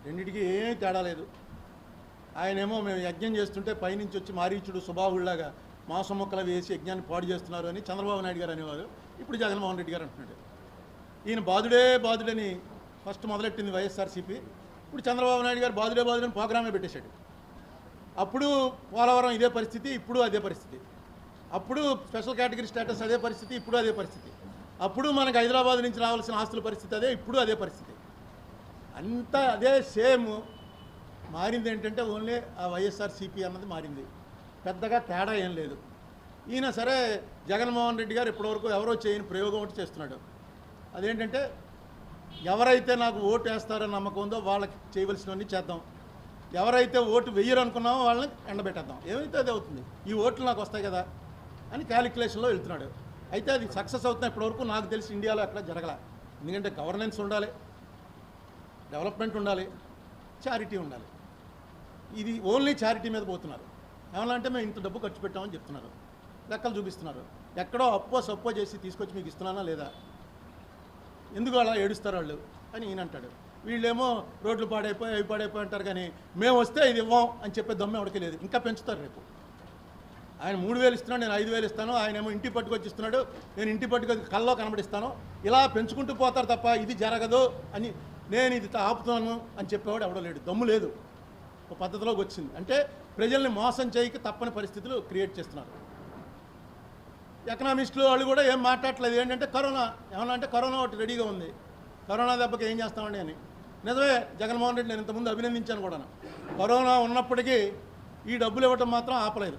Speaker 1: రెండింటికి ఏమీ తేడా లేదు. ఆయనేమో మేము యజ్ఞం చేస్తుంటే పైనుంచి వచ్చి మారీచుడు సుబాహుళ్లాగా మాంసం మొక్కలు వేసి యజ్ఞాన్ని పాడు చేస్తున్నారు అని చంద్రబాబు నాయుడు గారు అనేవారు. ఇప్పుడు జగన్మోహన్ రెడ్డి గారు అంటున్నాడు. ఈయన బాధుడని ఫస్ట్ మొదలెట్టింది వైఎస్ఆర్సీపీ. ఇప్పుడు చంద్రబాబు నాయుడు గారు బాధుడని ప్రోగ్రామే పెట్టేశాడు. అప్పుడు పోలవరం ఇదే పరిస్థితి, ఇప్పుడు అదే పరిస్థితి. అప్పుడు స్పెషల్ కేటగిరీ స్టేటస్ అదే పరిస్థితి, ఇప్పుడు అదే పరిస్థితి. అప్పుడు మనకు హైదరాబాద్ నుంచి రావాల్సిన ఆస్తుల పరిస్థితి అదే, ఇప్పుడు అదే పరిస్థితి. అంతా అదే సేమ్. మారింది ఏంటంటే ఓన్లీ ఆ వైఎస్ఆర్సీపీ అన్నది మారింది. పెద్దగా తేడా ఏం లేదు. ఈయన సరే జగన్మోహన్ రెడ్డి గారు ఇప్పటివరకు ఎవరో చేయని ప్రయోగం ఒకటి చేస్తున్నాడు. అదేంటంటే ఎవరైతే నాకు ఓటు వేస్తారని నమ్మకం ఉందో వాళ్ళకి చేయవలసినవన్నీ చేద్దాం, ఎవరైతే ఓటు వెయ్యరు అనుకున్నామో వాళ్ళని ఎండబెట్టేద్దాం, ఏమైతే అది అవుతుంది, ఈ ఓట్లు నాకు వస్తాయి కదా అని క్యాలిక్యులేషన్లో వెళ్తున్నాడు. అయితే అది సక్సెస్ అవుతున్నా ఇప్పటివరకు నాకు తెలిసి ఇండియాలో ఎక్కడ జరగల. ఎందుకంటే గవర్నెన్స్ ఉండాలి, డెవలప్మెంట్ ఉండాలి, చారిటీ ఉండాలి. ఇది ఓన్లీ చారిటీ మీద పోతున్నారు. ఏమన్నా అంటే మేము ఇంత డబ్బు ఖర్చు పెట్టామని చెప్తున్నారు, లెక్కలు చూపిస్తున్నారు. ఎక్కడో అప్పో సప్పో చేసి తీసుకొచ్చి మీకు ఇస్తున్నానా లేదా, ఎందుకు అలా ఏడుస్తారు వాళ్ళు అని ఈయన అంటాడు. వీళ్ళేమో రోడ్లు పాడైపోయి అవి పాడైపోయి అంటారు, కానీ మేము వస్తే ఇది ఇవ్వం అని చెప్పే దమ్ము ఎవరికి లేదు. ఇంకా పెంచుతారు. రేపు ఆయన 3000 ఇస్తున్నాడు, నేను 5000 ఇస్తాను. ఆయన ఏమో ఇంటి పట్టుకొచ్చి ఇస్తున్నాడు, నేను ఇంటి పట్టుకొచ్చి కల్లో కనబడిస్తాను. ఇలా పెంచుకుంటూ పోతారు తప్ప ఇది జరగదు అని, నేను ఇది ఆపుతాను అని చెప్పేవాడు ఎవడో లేడు. దమ్ము లేదు. ఒక పద్ధతిలోకి వచ్చింది. అంటే ప్రజల్ని మోసం చేయక తప్పని పరిస్థితులు క్రియేట్ చేస్తున్నారు. ఎకనామిస్టులు వాళ్ళు కూడా ఏం మాట్లాడట్లేదు. ఏంటంటే కరోనా, ఏమన్నా అంటే కరోనా ఒకటి రెడీగా ఉంది, కరోనా దెబ్బకి ఏం చేస్తామండి అని. నిజమే, జగన్మోహన్ రెడ్డి నేను ఇంతకుముందు అభినందించాను కూడా. కరోనా ఉన్నప్పటికీ ఈ డబ్బులు ఇవ్వటం మాత్రం ఆపలేదు,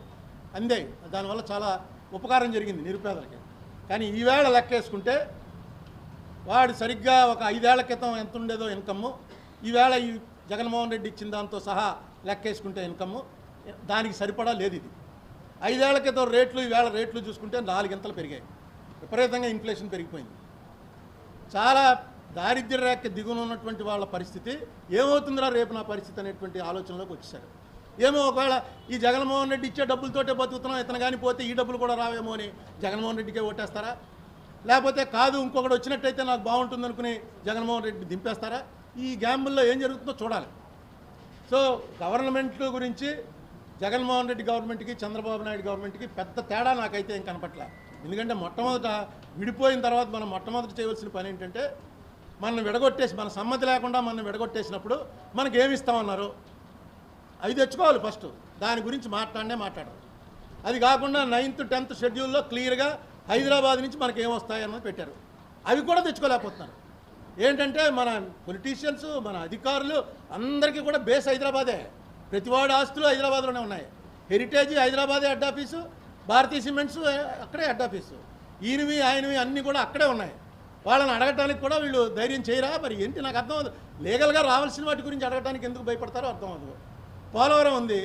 Speaker 1: అందే. దానివల్ల చాలా ఉపకారం జరిగింది నిరుపేదలకి. కానీ ఈవేళ లెక్కేసుకుంటే వాడు సరిగ్గా ఒక 5 ఏళ్ల క్రితం ఎంత ఉండేదో ఇన్కమ్ము, ఈవేళ ఈ జగన్మోహన్ రెడ్డి ఇచ్చిన దాంతో సహా లెక్కేసుకుంటే ఇన్కమ్ము దానికి సరిపడా లేదు. ఇది 5 ఏళ్ల క్రితం రేట్లు ఈవేళ రేట్లు చూసుకుంటే 4 ఇంతలు పెరిగాయి. విపరీతంగా ఇన్ఫ్లేషన్ పెరిగిపోయింది. చాలా దారిద్ర్య రేఖ దిగున ఉన్నటువంటి వాళ్ళ పరిస్థితి ఏమవుతుందిరా రేపు నా పరిస్థితి అనేటువంటి ఆలోచనలోకి వచ్చేసారు. ఏమో ఒకవేళ ఈ జగన్మోహన్ రెడ్డి ఇచ్చే డబ్బులతోటే బతుకుతున్నాం, ఇతను కానీ పోతే ఈ డబ్బులు కూడా రావేమో అని జగన్మోహన్ రెడ్డికే ఓటేస్తారా, లేకపోతే కాదు ఇంకొకటి వచ్చినట్టయితే నాకు బాగుంటుంది అనుకుని జగన్మోహన్ రెడ్డి దింపేస్తారా? ఈ గ్యాంబుల్లో ఏం జరుగుతుందో చూడాలి. సో గవర్నమెంట్ గురించి జగన్మోహన్ రెడ్డి గవర్నమెంట్కి చంద్రబాబు నాయుడు గవర్నమెంట్కి పెద్ద తేడా నాకైతే ఏం కనపట్లే. ఎందుకంటే మొట్టమొదట విడిపోయిన తర్వాత మనం మొట్టమొదట చేయవలసిన పని ఏంటంటే మనం విడగొట్టేసి, మన సమ్మతి లేకుండా మనం విడగొట్టేసినప్పుడు మనకి ఏమి ఇస్తామన్నారు అవి తెచ్చుకోవాలి ఫస్ట్. దాని గురించి మాట్లాడరు. అది కాకుండా 9th 10th షెడ్యూల్లో క్లియర్గా హైదరాబాద్ నుంచి మనకి ఏమొస్తాయన్నది పెట్టారు. అవి కూడా తెచ్చుకోలేకపోతున్నారు. ఏంటంటే మన పొలిటీషియన్స్, మన అధికారులు అందరికీ కూడా బేస్ హైదరాబాదే. ప్రతివాడి ఆస్తులు హైదరాబాద్లోనే ఉన్నాయి. హెరిటేజ్ హైదరాబాదే హెడ్ ఆఫీసు, భారతీయ సిమెంట్స్ అక్కడే హెడ్ ఆఫీసు, ఈయనవి ఆయనవి అన్నీ కూడా అక్కడే ఉన్నాయి. వాళ్ళని అడగటానికి కూడా వీళ్ళు ధైర్యం చేయరా? మరి ఏంటి నాకు అర్థం అవ్వదు. లీగల్గా రావాల్సిన వాటి గురించి అడగటానికి ఎందుకు భయపడతారో అర్థం అవ్వదు. పోలవరం ఉంది,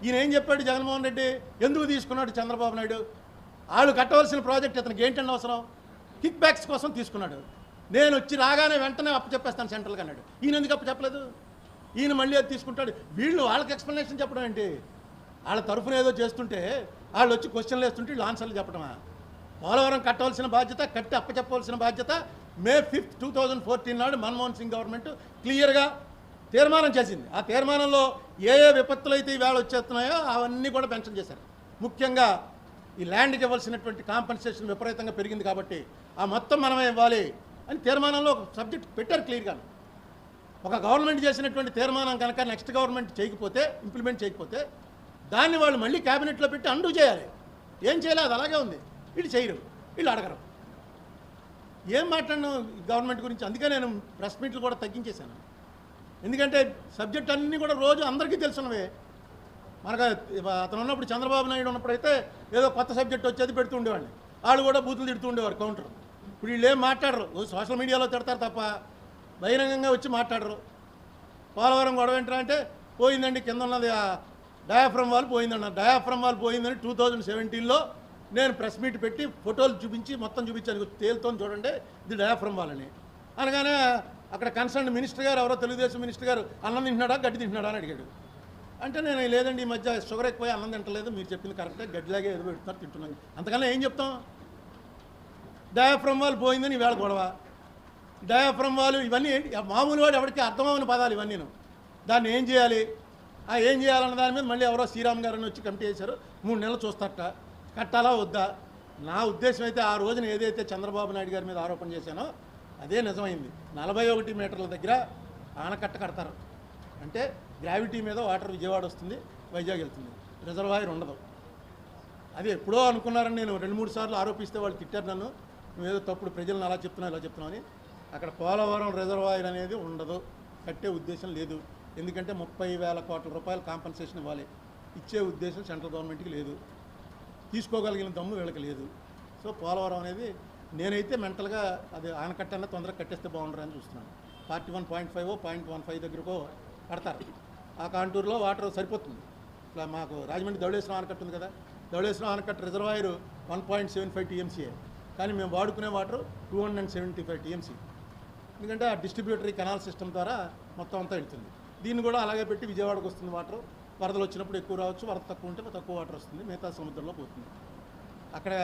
Speaker 1: ఈయన ఏం చెప్పాడు జగన్మోహన్ రెడ్డి, ఎందుకు తీసుకున్నాడు చంద్రబాబు నాయుడు? వాళ్ళు కట్టవలసిన ప్రాజెక్ట్ ఇతనికి ఏంటండి అవసరం? కిక్ బ్యాక్స్ కోసం తీసుకున్నాడు. నేను వచ్చి రాగానే వెంటనే అప్పచెప్పేస్తాను సెంట్రల్గా అన్నాడు. ఈయన ఎందుకు అప్పచెప్పలేదు? ఈయన మళ్ళీ అది తీసుకుంటాడు. వీళ్ళు వాళ్ళకి ఎక్స్ప్లెనేషన్ చెప్పడం ఏంటి? వాళ్ళ తరఫున ఏదో చేస్తుంటే వాళ్ళు వచ్చి క్వశ్చన్లు వేస్తుంటే వీళ్ళు ఆన్సర్లు చెప్పడమా? పోలవరం కట్టవలసిన బాధ్యత, కట్టి అప్పచెప్పవలసిన బాధ్యత May 5, 2014 నాడు మన్మోహన్ సింగ్ గవర్నమెంట్ క్లియర్గా తీర్మానం చేసింది. ఆ తీర్మానంలో ఏ విపత్తులు అయితే ఈవేళ వచ్చేస్తున్నాయో అవన్నీ కూడా మెన్షన్ చేశారు. ముఖ్యంగా ఈ ల్యాండ్కి ఇవ్వాల్సినటువంటి కాంపెన్సేషన్ విపరీతంగా పెరిగింది కాబట్టి ఆ మొత్తం మనమే ఇవ్వాలి అని తీర్మానంలో ఒక సబ్జెక్ట్ పెట్టారు క్లియర్గా. ఒక గవర్నమెంట్ చేసినటువంటి తీర్మానం కనుక నెక్స్ట్ గవర్నమెంట్ చేయకపోతే, ఇంప్లిమెంట్ చేయకపోతే దాన్ని వాళ్ళు మళ్ళీ క్యాబినెట్లో పెట్టి అండూ చేయాలి. ఏం చేయలేదు, అలాగే ఉంది. వీళ్ళు చేయరు, వీళ్ళు అడగరు. ఏం మాట్లాడను గవర్నమెంట్ గురించి. అందుకే నేను ప్రెస్ మీట్లు కూడా తగ్గించేశాను. ఎందుకంటే సబ్జెక్ట్ అన్నీ కూడా రోజు అందరికీ తెలుసున్నవే. మనకు అతను ఉన్నప్పుడు చంద్రబాబు నాయుడు ఉన్నప్పుడు అయితే ఏదో కొత్త సబ్జెక్ట్ వచ్చేది పెడుతూ ఉండేవాడిని. వాళ్ళు కూడా బూతులు తిడుతూ ఉండేవారు కౌంటర్. ఇప్పుడు వీళ్ళు ఏం మాట్లాడరు, సోషల్ మీడియాలో తిడతారు తప్ప బహిరంగంగా వచ్చి మాట్లాడరు. పోలవరం గొడవ ఏంటంటే అంటే పోయిందండి, కింద ఉన్నది డయాఫ్రమ్ వాల్ పోయిందన్న. డయాఫ్రమ్ వాల్ పోయిందని 2017లో నేను ప్రెస్ మీట్ పెట్టి ఫోటోలు చూపించి మొత్తం చూపించాను, తేలుతో చూడండి ఇది డయాఫ్రమ్ వాల్ అని. అనగానే అక్కడ కన్సర్న్ మినిస్టర్ గారు, ఎవరో తెలుగుదేశం మినిస్టర్ గారు, అన్నం తింటున్నాడా గడ్డి తింటున్నాడా అని అడిగాడు. అంటే నేను లేదండి ఈ మధ్య షుగర్ ఎక్కువ అన్నం తింటలేదు, మీరు చెప్పింది కరెక్టే, గడ్డిలాగే ఏదో పెడుతున్నారు తింటున్నాను. అంతకన్నా ఏం చెప్తాం? డయాఫ్రమ్ వాల్ పోయిందని ఈవేళ గొడవ. డయాఫ్రమ్ వాల్ ఇవన్నీ మామూలు వాడు ఎవరికి అర్థమవని పదాలు ఇవన్నీ. దాన్ని ఏం చేయాలి, ఏం చేయాలన్న దాని మీద మళ్ళీ ఎవరో శ్రీరామ్ గారిని వచ్చి కమిటీ చేశారు. 3 నెలలు చూస్తారట, కట్టాలా వద్దా? నా ఉద్దేశం అయితే ఆ రోజున ఏదైతే చంద్రబాబు నాయుడు గారి మీద ఆరోపణ చేశానో అదే నిజమైంది. 41 మీటర్ల దగ్గర ఆనకట్ట కడతారు అంటే గ్రావిటీ మీద వాటర్ విజయవాడ వస్తుంది, వైజాగ్ వెళ్తుంది, రిజర్వాయర్ ఉండదు. అది ఎప్పుడో అనుకున్నారని నేను 2-3 సార్లు ఆరోపిస్తే వాళ్ళు తిట్టారు నన్ను, నువ్వేదో తప్పుడు ప్రజలను అలా చెప్తున్నావు ఇలా చెప్తున్నావు అని. అక్కడ పోలవరం రిజర్వాయర్ అనేది ఉండదు, కట్టే ఉద్దేశం లేదు. ఎందుకంటే 30,000 కోట్ల రూపాయల కాంపెన్సేషన్ ఇవ్వాలి, ఇచ్చే ఉద్దేశం సెంట్రల్ గవర్నమెంట్కి లేదు, తీసుకోగలిగిన దమ్ము వీళ్ళకి లేదు. సో పోలవరం అనేది నేనైతే మెంటల్గా అది ఆనకట్టన్నా తొందరగా కట్టేస్తే బాగుండరని చూస్తున్నాను. 41.5 0.15 దగ్గరకో కడతారు. ఆ కాంటూరులో వాటర్ సరిపోతుంది. ఇట్లా మాకు రాజమండ్రి ధవళేశ్వరం ఆనకట్ట ఉంది కదా, ధవళేశ్వరం ఆనకట్ట రిజర్వాయర్ 1.75 TMCA, కానీ మేము వాడుకునే వాటర్ 275 TMC. ఎందుకంటే ఆ డిస్ట్రిబ్యూటరీ కెనాల్ సిస్టమ్ ద్వారా మొత్తం అంతా వెళ్తుంది. దీన్ని కూడా అలాగే పెట్టి విజయవాడకు వస్తుంది వాటర్. వరదలు వచ్చినప్పుడు ఎక్కువ రావచ్చు, వరద తక్కువ ఉంటే తక్కువ వాటర్ వస్తుంది, మిగతా సముద్రంలో పోతుంది. అక్కడ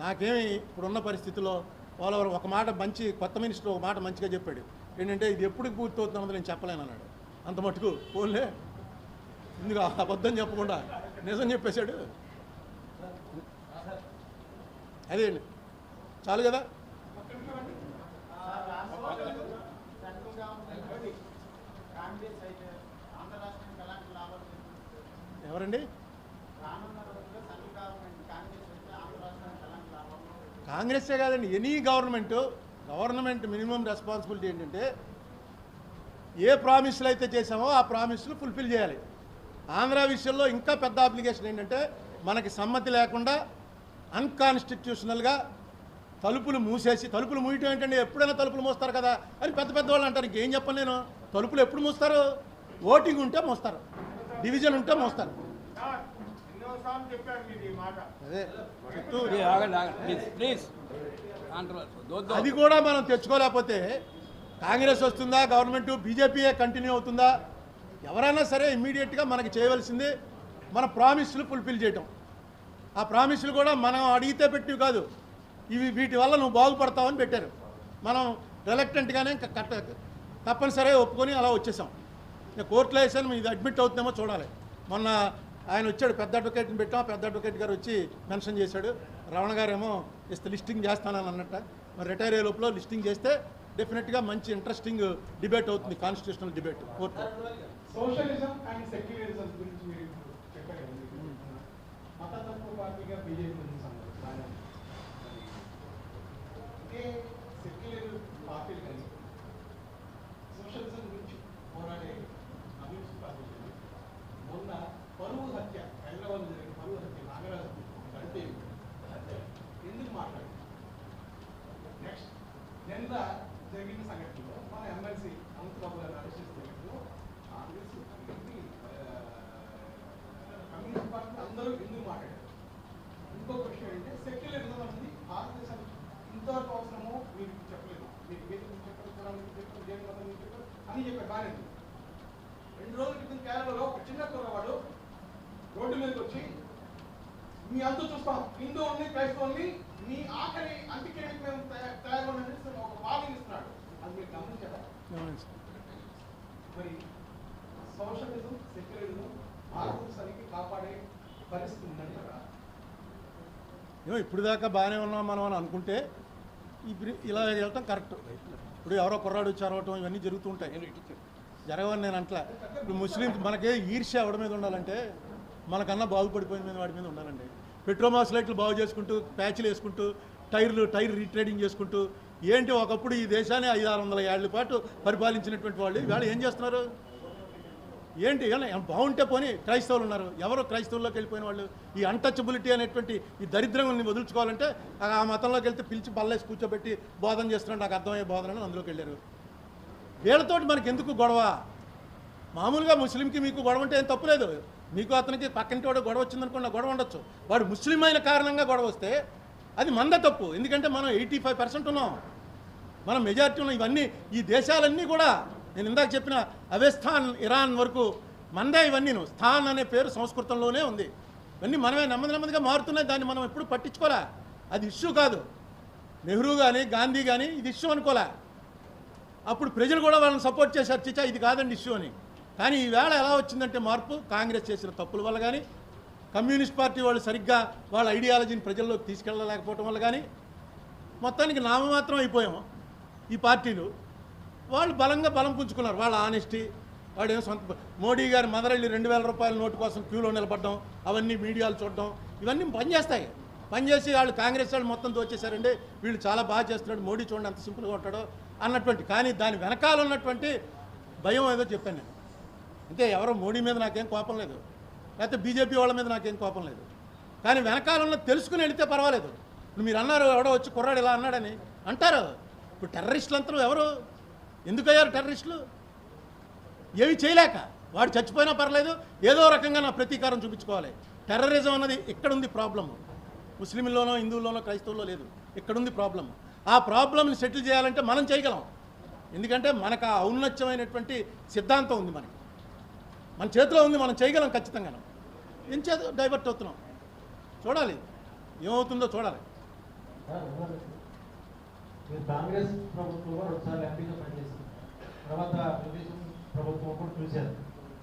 Speaker 1: నాకేమి ఇప్పుడున్న పరిస్థితుల్లో పోలవరం ఒక మాట మంచి కొత్త మినిస్టర్ ఒక మాట మంచిగా చెప్పాడు ఏంటంటే ఇది ఎప్పుడు పూర్తవుతుందో నేను చెప్పలేను అన్నాడు. అంత మటుకు పోన్లే, ఎందుకు అబద్ధం చెప్పకుండా నిజం చెప్పేశాడు. అదే చాలు కదా. ఎవరండి? కాంగ్రెసే కాదండి, ఎనీ గవర్నమెంట్ మినిమం రెస్పాన్సిబిలిటీ ఏంటంటే ఏ ప్రామిస్లు అయితే చేసామో ఆ ప్రామిస్లు ఫుల్ఫిల్ చేయాలి. ఆంధ్ర విషయంలో ఇంకా పెద్ద అప్లికేషన్ ఏంటంటే మనకి సమ్మతి లేకుండా అన్కాన్స్టిట్యూషనల్గా తలుపులు మూసేసి, తలుపులు మూయటం ఏంటంటే ఎప్పుడైనా తలుపులు మోస్తారు కదా అని పెద్ద వాళ్ళు అంటారు. ఇంకేం చెప్పను నేను, తలుపులు ఎప్పుడు మూస్తారు? ఓటింగ్ ఉంటే మోస్తారు, డివిజన్ ఉంటే మోస్తారు. అదే అది కూడా మనం తెచ్చుకోలేకపోతే కాంగ్రెస్ వస్తుందా, గవర్నమెంట్ బీజేపీయే కంటిన్యూ అవుతుందా? ఎవరైనా సరే ఇమ్మీడియట్గా మనకి చేయవలసింది మన ప్రామిస్లు ఫుల్ఫిల్ చేయటం. ఆ ప్రామిస్లు కూడా మనం అడిగితే పెట్టివి కాదు, వీటి వల్ల నువ్వు బాగుపడతావని పెట్టారు. మనం రిలక్టెంట్గానే తప్పనిసరిగా ఒప్పుకొని అలా వచ్చేసాం. కోర్టులో వేసాను, ఇది అడ్మిట్ అవుతుందేమో చూడాలి. మొన్న ఆయన వచ్చాడు, పెద్ద అడ్వకేట్ని పెట్టాం, పెద్ద అడ్వకేట్ గారు వచ్చి మెన్షన్ చేశాడు. రమణ గారేమో లిస్టింగ్ చేస్తానని అన్నట్ట. మరి రిటైర్ అయ్యే లోపల లిస్టింగ్ చేస్తే డెఫినెట్గా మంచి ఇంట్రెస్టింగ్ డిబేట్ అవుతుంది, కాన్స్టిట్యూషనల్ డిబేట్ కోర్టులో.
Speaker 2: సోషలిజం అండ్ సెక్యులరిజం గురించి మీరు చెప్పారు కదా, మతతత్వ పార్టీగా బీజేపీ ఉంది సంగతి. అంటే సెక్యులర్ పార్టీలు కానీ సోషలిజం గురించి పోరాడే అభివృద్ధి పార్టీలు మొన్న పరువు హత్య, హైదరాబాద్ జరిగిన పరువు హత్య, నాగరాజు అంటే ఎందుకు మాట్లాడారు? నెక్స్ట్ నేను నిన్న జరిగిన సంఘటనలో మన ఎమ్మెల్సీ అనంతబాబు గారిని అరెస్ట్ చేసిన సంఘటనలో కాంగ్రెస్ కమ్యూనిస్ట్ పార్టీ అందరూ ఎందుకు మాట్లాడారు. ఇంకొక విషయం ఏంటంటే సెక్యులరిజం అనేది భారతదేశం ఇంతవరకు అవసరమో మీకు చెప్పలేదు. మీకు గీతం చెప్పారు, కురానికి చెప్పారు, దేవుని మతం చెప్పారు అని చెప్పారు. బాగానే 2 రోజుల క్రితం కేరళలో ఒక చిన్న కుర్రవాడు రోడ్డు మీదకి వచ్చి మీ అంతు చూస్తాం, హిందువుల్ని క్రైస్తవుల్ని మీ ఆఖరి అంత్యక్రియకి మేము తయారు ఒక వార్నింగ్ ఇస్తున్నాడు. అది మీరు గమనించారా? మరి సోషలిజం సెక్యులరిజం భారతదేశానికి కాపాడే పరిస్థితి ఉందని కదా.
Speaker 1: ఇప్పుడు దాకా బాగానే ఉన్నాం మనం అని అనుకుంటే ఇప్పుడు ఇలా వెళ్తాం కరెక్ట్. ఇప్పుడు ఎవరో కుర్రాడు వచ్చి అరవటం ఇవన్నీ జరుగుతూ ఉంటాయి, జరగవని నేను అంట్లా. ఇప్పుడు ముస్లిం మనకే ఈర్ష్య ఎవడి మీద ఉండాలంటే మనకన్నా బాగుపడిపోయిన మీద వాడి మీద ఉండాలండి. పెట్రోమాస్ లైట్లు బాగు చేసుకుంటూ ప్యాచ్లు వేసుకుంటూ టైర్ రీట్రేడింగ్ చేసుకుంటూ ఏంటి ఒకప్పుడు ఈ దేశాన్ని 500-600 ఏళ్ల పాటు పరిపాలించినటువంటి వాళ్ళు ఇవాళ ఏం చేస్తున్నారు ఏంటి? బాగుంటే పోనీ క్రైస్తవులు ఉన్నారు, ఎవరో క్రైస్తవుల్లోకి వెళ్ళిపోయిన వాళ్ళు. ఈ అన్టచబిలిటీ అనేటువంటి ఈ దరిద్రాన్ని వదులుచుకోవాలంటే ఆ మతంలోకి వెళ్తే పిలిచి బల్లేసి కూర్చోబెట్టి బోధన చేస్తున్నాడు, నాకు అర్థమయ్యే బోధన అని అందులోకి వెళ్ళారు. వీళ్ళతోటి మనకి ఎందుకు గొడవ? మామూలుగా ముస్లింకి మీకు గొడవ అంటే ఏం తప్పులేదు. మీకు అతనికి పక్కింటి వాడు గొడవ వచ్చిందనుకున్న గొడవ ఉండొచ్చు. వాడు ముస్లిం అయిన కారణంగా గొడవ వస్తే అది మంద తప్పు. ఎందుకంటే మనం 85% ఉన్నాం, మనం మెజారిటీ ఉన్నాం. ఇవన్నీ ఈ దేశాలన్నీ కూడా నేను ఇందాక చెప్పిన అవెస్థాన్ ఇరాన్ వరకు మందే. ఇవన్నీ స్థాన్ అనే పేరు సంస్కృతంలోనే ఉంది. ఇవన్నీ మనమే నెమ్మదిగా మారుతున్నాయి. దాన్ని మనం ఎప్పుడు పట్టించుకోలే. అది ఇష్యూ కాదు. నెహ్రూ కానీ గాంధీ కానీ ఇది ఇష్యూ అనుకోలే. అప్పుడు ప్రజలు కూడా వాళ్ళని సపోర్ట్ చేశారు, చిచా ఇది కాదండి ఇష్యూ అని. కానీ ఈవేళ ఎలా వచ్చిందంటే మార్పు కాంగ్రెస్ చేసిన తప్పుల వల్ల కానీ, కమ్యూనిస్ట్ పార్టీ వాళ్ళు సరిగ్గా వాళ్ళ ఐడియాలజీని ప్రజల్లోకి తీసుకెళ్ళలేకపోవటం వల్ల కానీ, మొత్తానికి నామమాత్రం అయిపోయాము. ఈ పార్టీలు వాళ్ళు బలం పుంజుకున్నారు. వాళ్ళ ఆనెస్టీ, వాడు ఏమో సొంత మోడీ గారి మదరళ్ళి 2000 రూపాయల నోటు కోసం క్యూలో నిలబడడం, అవన్నీ మీడియాలు చూడడం, ఇవన్నీ పనిచేస్తాయి. పనిచేసి వాళ్ళు కాంగ్రెస్ వాళ్ళు మొత్తం దోచేశారండి, వీళ్ళు చాలా బాగా చేస్తున్నాడు, మోడీ చూడండి అంత సింపుల్గా ఉంటాడో అన్నటువంటి. కానీ దాని వెనకాల ఉన్నటువంటి భయం ఏదో చెప్పాను నేను. అంటే ఎవరో మోడీ మీద నాకేం కోపం లేదు, లేకపోతే బీజేపీ వాళ్ళ మీద నాకేం కోపం లేదు. కానీ వెనకాల ఉన్న తెలుసుకుని వెళితే పర్వాలేదు. ఇప్పుడు మీరు అన్నారు ఎవడో వచ్చి కుర్రాడు ఇలా అన్నాడని అంటారు. ఇప్పుడు టెర్రరిస్టులు అంతా ఎవరు? ఎందుకయ్యారు టెర్రరిస్టులు? ఏమి చేయలేక. వాడు చచ్చిపోయినా పర్లేదు, ఏదో రకంగా నా ప్రతీకారం చూపించుకోవాలి. టెర్రరిజం అన్నది ఎక్కడుంది ప్రాబ్లము? ముస్లింల్లోనో హిందువుల్లోనో క్రైస్తవుల్లో లేదు, ఎక్కడుంది ప్రాబ్లం? ఆ ప్రాబ్లంని సెటిల్ చేయాలంటే మనం చేయగలం. ఎందుకంటే మనకు ఆ ఔన్నత్యమైనటువంటి సిద్ధాంతం ఉంది, మన చేతిలో ఉంది, మనం చేయగలం ఖచ్చితంగా. ఏం చేత డైవర్ట్ అవుతున్నాం? చూడాలి ఏమవుతుందో చూడాలి.
Speaker 3: కాంగ్రెస్ ప్రభుత్వం ఒకసారి ఎంపీగా పనిచేసింది, తర్వాత తెలుగుదేశం ప్రభుత్వం కూడా చూశారు,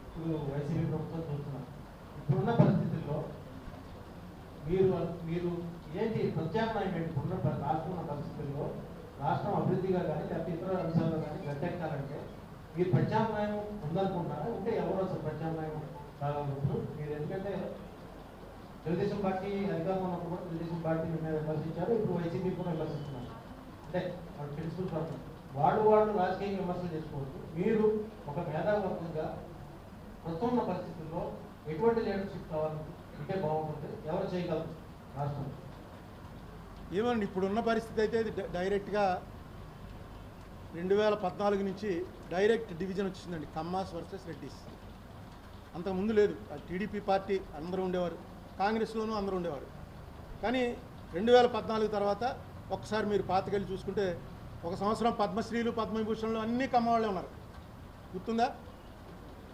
Speaker 3: ఇప్పుడు వైసీపీ ప్రభుత్వం చూస్తున్నారు. ఇప్పుడున్న పరిస్థితుల్లో మీరు ఏంటి ప్రత్యామ్నాయం ఏంటి? ఇప్పుడున్న రాష్ట్రం పరిస్థితుల్లో రాష్ట్రం అభివృద్ధిగా కానీ లేకపోతే ఇతర అంశాల్లో కానీ గట్టెక్కాలంటే మీరు ప్రత్యామ్నాయం ఉందనుకుంటున్నారా? ఉంటే ఎవరు అసలు ప్రత్యామ్నాయం కాగలుగుతారు మీరు? ఎందుకంటే తెలుగుదేశం పార్టీ అధికారంలో ఉన్నప్పుడు కూడా తెలుగుదేశం పార్టీ మీద విమర్శించారు, ఇప్పుడు వైసీపీ కూడా విమర్శిస్తున్నారు. అంటే వాళ్ళ ప్రిన్సిపల్ ప్రాబ్లం వాళ్ళు రాజకీయ విమర్శలు చేసుకోవచ్చు. మీరు ఒక మేధావర్గంగా ప్రస్తుతం ఉన్న పరిస్థితుల్లో ఎటువంటి లీడర్షిప్ కావాలి అంటే బాగుంటుంది, ఎవరు చేయగలరు రాష్ట్రం?
Speaker 1: ఏమండి ఇప్పుడున్న పరిస్థితి అయితే డైరెక్ట్గా 2014 నుంచి డైరెక్ట్ డివిజన్ వచ్చిందండి, కమ్మాస్ వర్సెస్ రెడ్డిస్. అంతకుముందు లేదు. టీడీపీ పార్టీ అందరూ ఉండేవారు, కాంగ్రెస్లోనూ అందరూ ఉండేవారు. కానీ 2014 తర్వాత ఒకసారి మీరు పాతకెళ్ళి చూసుకుంటే ఒక సంవత్సరం పద్మశ్రీలు పద్మవిభూషణలు అన్నీ కమ్మ వాళ్ళే ఉన్నారు, గుర్తుందా?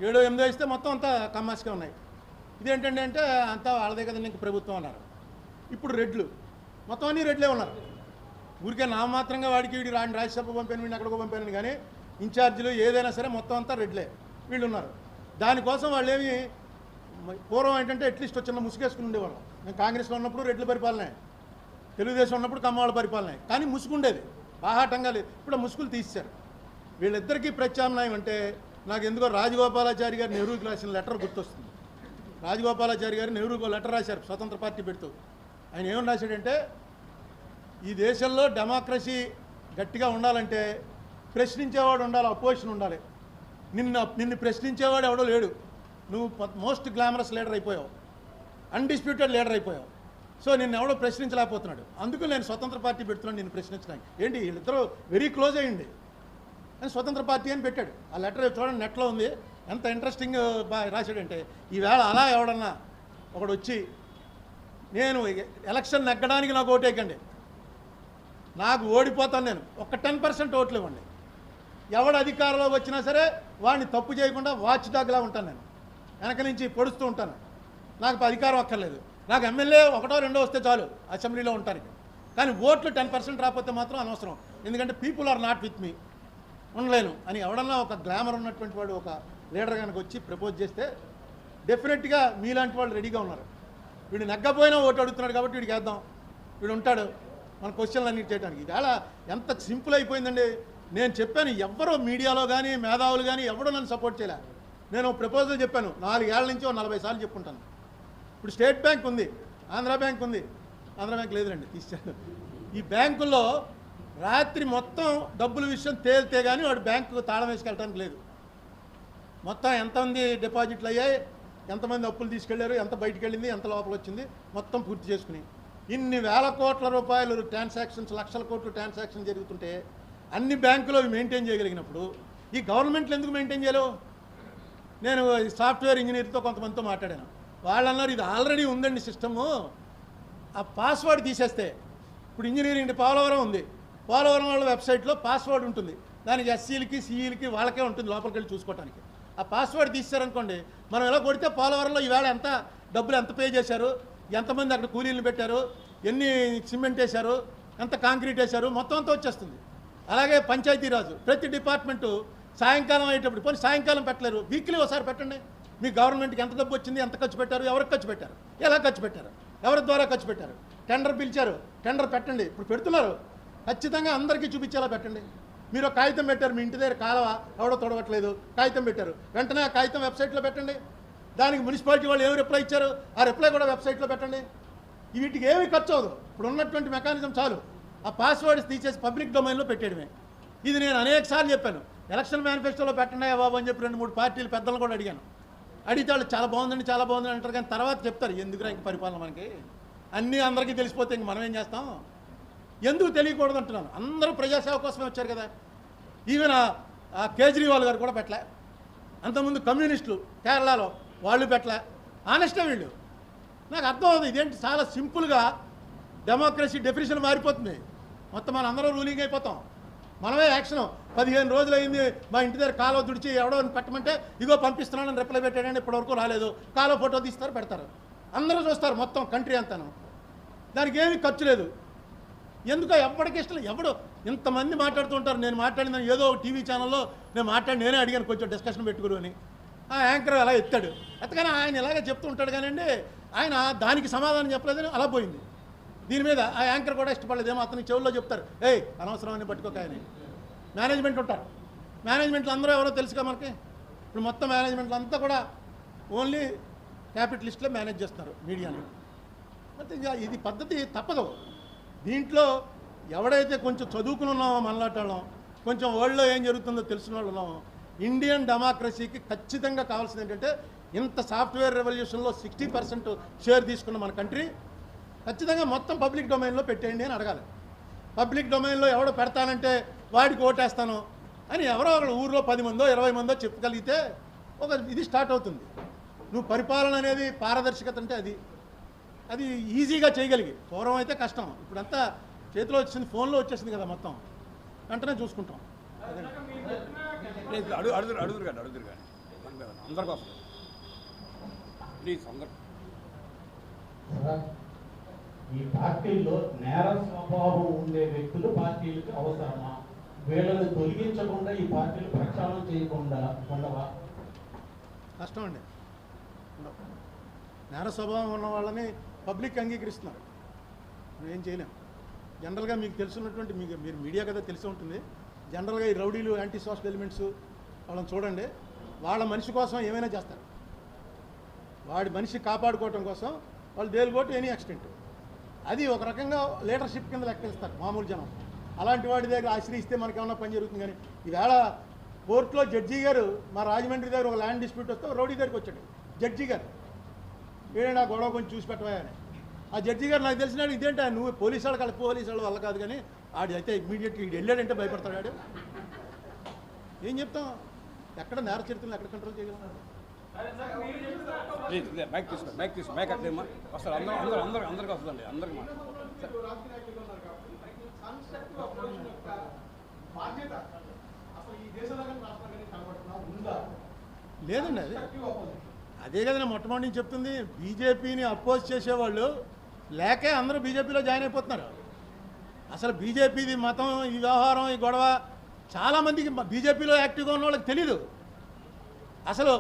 Speaker 1: 7, 8 ఇస్తే మొత్తం అంతా కమ్మాస్కే ఉన్నాయి. ఇదేంటంటే అంటే అంతా వాళ్ళదే కదండి ఇంక ప్రభుత్వం అన్నారు. ఇప్పుడు రెడ్లు మొత్తం అన్నీ రెడ్లే ఉన్నారు. ఊరికే నామమాత్రంగా వాడికి వీడి రాజ్యసభ పంపాను, వీడిని అక్కడికి పంపాను, కానీ ఇన్ఛార్జీలు ఏదైనా సరే మొత్తం అంతా రెడ్లే వీళ్ళు ఉన్నారు. దానికోసం వాళ్ళు ఏమి పూర్వం ఏంటంటే అట్లీస్ట్ చిన్న ముసుగేసుకుని ఉండేవాళ్ళం. మేము కాంగ్రెస్లో ఉన్నప్పుడు రెడ్ల పరిపాలనే, తెలుగుదేశం ఉన్నప్పుడు కమ్మవాళ్ళ పరిపాలనే, కానీ ముసుగుండేది, బాహాటంగా లేదు. ఇప్పుడు ముసుగులు తీశారు. వీళ్ళిద్దరికీ ప్రత్యామ్నాయం అంటే నాకు ఎందుకో రాజగోపాలాచారి గారు నెహ్రూకి రాసిన లెటర్ గుర్తొస్తుంది. రాజగోపాలాచారి గారు నెహ్రూకి లెటర్ రాశారు స్వతంత్ర పార్టీ పెడుతూ. ఆయన ఏమని రాశాడంటే, ఈ దేశంలో డెమోక్రసీ గట్టిగా ఉండాలంటే ప్రశ్నించేవాడు ఉండాలి, అపోజిషన్ ఉండాలి. నిన్ను ప్రశ్నించేవాడు ఎవడో లేడు. నువ్వు మోస్ట్ గ్లామరస్ లీడర్ అయిపోయావు, అన్డిస్ప్యూటెడ్ లీడర్ అయిపోయావు. సో నిన్ను ఎవడో ప్రశ్నించలేకపోతున్నాడు. అందుకు నేను స్వతంత్ర పార్టీ పెడుతున్నాను నిన్ను ప్రశ్నించడానికి. ఏంటి వీళ్ళిద్దరూ వెరీ క్లోజ్ అయ్యండి అని స్వతంత్ర పార్టీ అని పెట్టాడు. ఆ లెటర్ చూడండి, నెట్లో ఉంది. ఎంత ఇంట్రెస్టింగ్ రాశాడంటే, ఈవేళ అలా ఎవడన్నా ఒకడు వచ్చి నేను ఎలక్షన్ నెగ్గడానికి నాకు ఓటేయకండి, నాకు ఓడిపోతాను, నేను ఒక 10% ఓట్లు ఇవ్వండి, ఎవడు అధికారంలోకి వచ్చినా సరే వాడిని తప్పు చేయకుండా వాచ్ డాగ్లా ఉంటాను, నేను వెనక నుంచి పొడుస్తూ ఉంటాను, నాకు అధికారం అక్కర్లేదు, నాకు ఎమ్మెల్యే 1, 2 వస్తే చాలు అసెంబ్లీలో ఉంటానికి, కానీ ఓట్లు 10% రాకపోతే మాత్రం అనవసరం, ఎందుకంటే people are not with me, ఉండలేను అని ఎవడన్నా ఒక గ్లామర్ ఉన్నటువంటి వాడు ఒక లీడర్ కనుక వచ్చి ప్రపోజ్ చేస్తే డెఫినెట్గా మీలాంటి వాళ్ళు రెడీగా ఉన్నారు. వీడు నెగ్గపోయినా ఓటు అడుగుతున్నాడు కాబట్టి వీడికి వేద్దాం, వీడు ఉంటాడు మన క్వశ్చన్లు అన్నిటి చేయడానికి. ఇవాళ ఎంత సింపుల్ అయిపోయిందండి. నేను చెప్పాను, ఎవ్వరో మీడియాలో కానీ మేధావులు కానీ ఎవడో నన్ను సపోర్ట్ చేయలే. నేను ప్రపోజల్ చెప్పాను 4 ఏళ్ల నుంచి 40 సార్లు చెప్పుకుంటాను. ఇప్పుడు స్టేట్ బ్యాంక్ ఉంది, ఆంధ్ర బ్యాంక్ ఉంది, ఆంధ్ర బ్యాంక్ లేదురండి తీసాను. ఈ బ్యాంకుల్లో రాత్రి మొత్తం డబ్బుల విషయం తేలితే కానీ వాడు బ్యాంకు తాళం వేసుకెళ్ళడానికి లేదు. మొత్తం ఎంతమంది డిపాజిట్లు అయ్యాయి, ఎంతమంది అప్పులు తీసుకెళ్లారు, ఎంత బయటికి వెళ్ళింది, ఎంత లోపల వచ్చింది, మొత్తం పూర్తి చేసుకుని ఇన్ని వేల కోట్ల రూపాయలు ట్రాన్సాక్షన్స్, లక్షల కోట్ల ట్రాన్సాక్షన్ జరుగుతుంటే అన్ని బ్యాంకులు అవి మెయింటైన్ చేయగలిగినప్పుడు ఈ గవర్నమెంట్లు ఎందుకు మెయింటైన్ చేయలేవు? నేను సాఫ్ట్వేర్ ఇంజనీర్తో కొంతమందితో మాట్లాడాను. వాళ్ళు అన్నారు ఇది ఆల్రెడీ ఉందండి సిస్టము, ఆ పాస్వర్డ్ తీసేస్తే, ఇప్పుడు ఇంజనీరింగ్ పోలవరం ఉంది, పోలవరం వాళ్ళ వెబ్సైట్లో పాస్వర్డ్ ఉంటుంది, దానికి ఎస్సీలకి సిఈలకి వాళ్ళకే ఉంటుంది లోపలికి వెళ్ళి చూసుకోవడానికి. ఆ పాస్వర్డ్ తీసారనుకోండి, మనం ఎలా కొడితే పోలవరంలో ఈవేళ ఎంత డబ్బులు ఎంత పే చేశారు, ఎంతమంది అక్కడ కూలీలు పెట్టారు, ఎన్ని సిమెంట్ వేశారు, ఎంత కాంక్రీట్ వేశారు, మొత్తం అంతా వచ్చేస్తుంది. అలాగే పంచాయతీరాజు ప్రతి డిపార్ట్మెంటు సాయంకాలం అయ్యేటప్పుడు, పోనీ సాయంకాలం పెట్టలేరు, వీక్లీ ఒకసారి పెట్టండి, మీ గవర్నమెంట్కి ఎంత డబ్బు వచ్చింది, ఎంత ఖర్చు పెట్టారు, ఎవరికి ఖర్చు పెట్టారు, ఎలా ఖర్చు పెట్టారు, ఎవరి ద్వారా ఖర్చు పెట్టారు, టెండర్ పిలిచారు, టెండర్ పెట్టండి, ఇప్పుడు పెడుతున్నారు, ఖచ్చితంగా అందరికీ చూపించేలా పెట్టండి. మీరు ఒక కాగితం పెట్టారు, మీ ఇంటి దగ్గర కాలువ ఎవడో తొడవట్లేదు, కాగితం పెట్టారు, వెంటనే ఆ కాగితం వెబ్సైట్లో పెట్టండి, దానికి మున్సిపాలిటీ వాళ్ళు ఏమి రిప్లై ఇచ్చారు ఆ రిప్లై కూడా వెబ్సైట్లో పెట్టండి. వీటికి ఏమి ఖర్చు అవ్వదు, ఇప్పుడు ఉన్నటువంటి మెకానిజం చాలు, ఆ పాస్వర్డ్స్ తీసేసి పబ్లిక్ డొమైన్లో పెట్టేయడమే. ఇది నేను అనేక సార్లు చెప్పాను, ఎలక్షన్ మేనిఫెస్టోలో పెట్టండి బాబు అని చెప్పి 2-3 పార్టీలు పెద్దలు కూడా అడిగాను. అడిగితే వాళ్ళు చాలా బాగుందండి చాలా బాగుందని అంటారు, కానీ తర్వాత చెప్తారు ఎందుకురా ఇంక పరిపాలన మనకి అన్నీ అందరికీ తెలిసిపోతే ఇంక మనం ఏం చేస్తాం, ఎందుకు తెలియకూడదు అంటున్నాను. అందరూ ప్రజాసేవ కోసమే వచ్చారు కదా. ఈవెన్ ఆ కేజ్రీవాల్ గారు కూడా పెట్టలే, అంతకుముందు కమ్యూనిస్టులు కేరళలో వాళ్ళు పెట్టలే, ఆనెస్టే వీళ్ళు. నాకు అర్థం అవుతుంది ఇదేంటి చాలా సింపుల్గా డెమోక్రసీ డెఫినేషన్ మారిపోతుంది, మొత్తం మన అందరం రూలింగ్ అయిపోతాం, మనమే యాక్షన్. 15 రోజులు అయింది మా ఇంటి దగ్గర కాలువ తుడిచి ఎవడో పెట్టమంటే ఇగో పంపిస్తున్నానని రిప్లై పెట్టాడని ఇప్పటివరకు రాలేదు, కాలువ ఫోటో తీస్తారు పెడతారు, అందరూ చూస్తారు మొత్తం కంట్రీ అంతాను, దానికి ఏమీ ఖర్చు లేదు. ఎందుకో ఎప్పటికీ ఇష్టం, ఎవడు ఇంతమంది మాట్లాడుతూ ఉంటారు. నేను మాట్లాడిన ఏదో టీవీ ఛానల్లో నేనే అడిగాను కొంచెం డిస్కషన్ పెట్టుకురు అని, ఆ యాంకర్ అలా ఎత్తాడు, ఎత్తగానే ఆయన ఇలాగే చెప్తూ ఉంటాడు కానివ్వండి, ఆయన దానికి సమాధానం చెప్పలేదని అలా పోయింది. దీని మీద ఆ యాంకర్ కూడా ఇష్టపడలేదేమో, అతని చెవుల్లో చెప్తారు ఏయ్ అనవసరమని పట్టుకోక అని. మేనేజ్మెంట్ ఉంటారు, మేనేజ్మెంట్లు అందరూ ఎవరో తెలుసుగా మనకి, ఇప్పుడు మొత్తం మేనేజ్మెంట్లు అంతా కూడా ఓన్లీ క్యాపిటలిస్ట్లో మేనేజ్ చేస్తున్నారు మీడియాని. అంటే ఇది పద్ధతి తప్పదు. దీంట్లో ఎవడైతే కొంచెం చదువుకుని ఉన్నామో మనలాంటి కొంచెం వరల్డ్లో ఏం జరుగుతుందో తెలిసిన వాళ్ళు ఉన్నామో, ఇండియన్ డెమోక్రసీకి ఖచ్చితంగా కావాల్సింది ఏంటంటే ఇంత సాఫ్ట్వేర్ రెవల్యూషన్లో 60% షేర్ తీసుకున్న మన కంట్రీ ఖచ్చితంగా మొత్తం పబ్లిక్ డొమైన్లో పెట్టేయండి అని అడగాలి. పబ్లిక్ డొమైన్లో ఎవడో పెడతానంటే వాడికి ఓటేస్తాను అని ఎవరో ఒకడు ఊర్లో 10 మందో 20 మందో చెప్పగలిగితే ఒక ఇది స్టార్ట్ అవుతుంది. నువ్వు పరిపాలన అనేది పారదర్శకత అంటే అది ఈజీగా చేయగలిగి, పూర్వం అయితే కష్టం, ఇప్పుడంతా చేతిలో వచ్చింది, ఫోన్లో వచ్చేసింది కదా మొత్తం, వెంటనే చూసుకుంటాం.
Speaker 4: అడుగురు కానీ అందరి కోసం ప్లీజ్ అందరు.
Speaker 3: ఈ పార్టీల్లో నేర స్వభావం ఉండే వ్యక్తులు పార్టీలకు అవసరమా? వీళ్ళని తొలగించకుండా ఈ పార్టీలు ప్రక్షాళన చేయకుండా ఉండవా?
Speaker 1: కష్టం అండి. నేర స్వభావం ఉన్న వాళ్ళని పబ్లిక్ అంగీకరిస్తున్నారు, ఏం చేయలేం. జనరల్గా మీకు తెలుసున్నటువంటి మీరు మీడియా కదా తెలిసి ఉంటుంది, జనరల్గా ఈ రౌడీలు యాంటీ సోషల్ ఎలిమెంట్స్ వాళ్ళని చూడండి, వాళ్ళ మనిషి కోసం ఏమైనా చేస్తారు, వాడి మనిషి కాపాడుకోవటం కోసం వాళ్ళు they'll go to any extent. అది ఒక రకంగా లీడర్షిప్ కింద లెక్కిస్తారు మామూలు జనం. అలాంటి వాడి దగ్గర ఆశ్రయిస్తే మనకి ఏమన్నా పని జరుగుతుంది. కానీ ఈవేళ కోర్టులో జడ్జి గారు మా రాజమండ్రి దగ్గర ఒక ల్యాండ్ డిస్ప్యూట్ వస్తే రౌడీ దగ్గరికి వచ్చాడు జడ్జి గారు, ఏదైనా గొడవ కొంచెం చూసి పెట్టవా అని. ఆ జడ్జి గారు నాకు తెలిసినాడు ఇదేంటా నువ్వు పోలీసు వాళ్ళ వల్ల కాదు కానీ ఆడు అయితే ఇమీడియట్గా ఇటు వెళ్ళాడంటే భయపడతాడు ఆడు. ఏం చెప్తాం, ఎక్కడ నేర చరిత్రలు ఎక్కడ కంట్రోల్ చేయగలం?
Speaker 4: ప్లీజ్ మైక్ తీసుకో మైక్ అట్లేమ్మా వస్తారు అందరికీ వస్తుందండి అందరికి మాట.
Speaker 2: రాజకీయ నాయకులు ఉన్నారు కాబట్టి కన్స్ట్రక్టివ్ అప్రోచ్ యొక్క బాధ్యత అసలు ఈ దేశంలో కానీ రాష్ట్రంలో కానీ కనబడుతున్నా ఉందా?
Speaker 1: లేదండి, అది
Speaker 2: కన్స్ట్రక్టివ్ అపోజిషన్
Speaker 1: అదే కదా నేను మొట్టమొదటి నుంచి చెప్తుంది. బీజేపీని అపోజ్ చేసేవాళ్ళు లేకే అందరూ బీజేపీలో జాయిన్ అయిపోతున్నారు. అసలు బీజేపీది మతం, ఈ వ్యవహారం, ఈ గొడవ చాలామందికి బీజేపీలో యాక్టివ్గా ఉన్న వాళ్ళకి తెలీదు. అసలు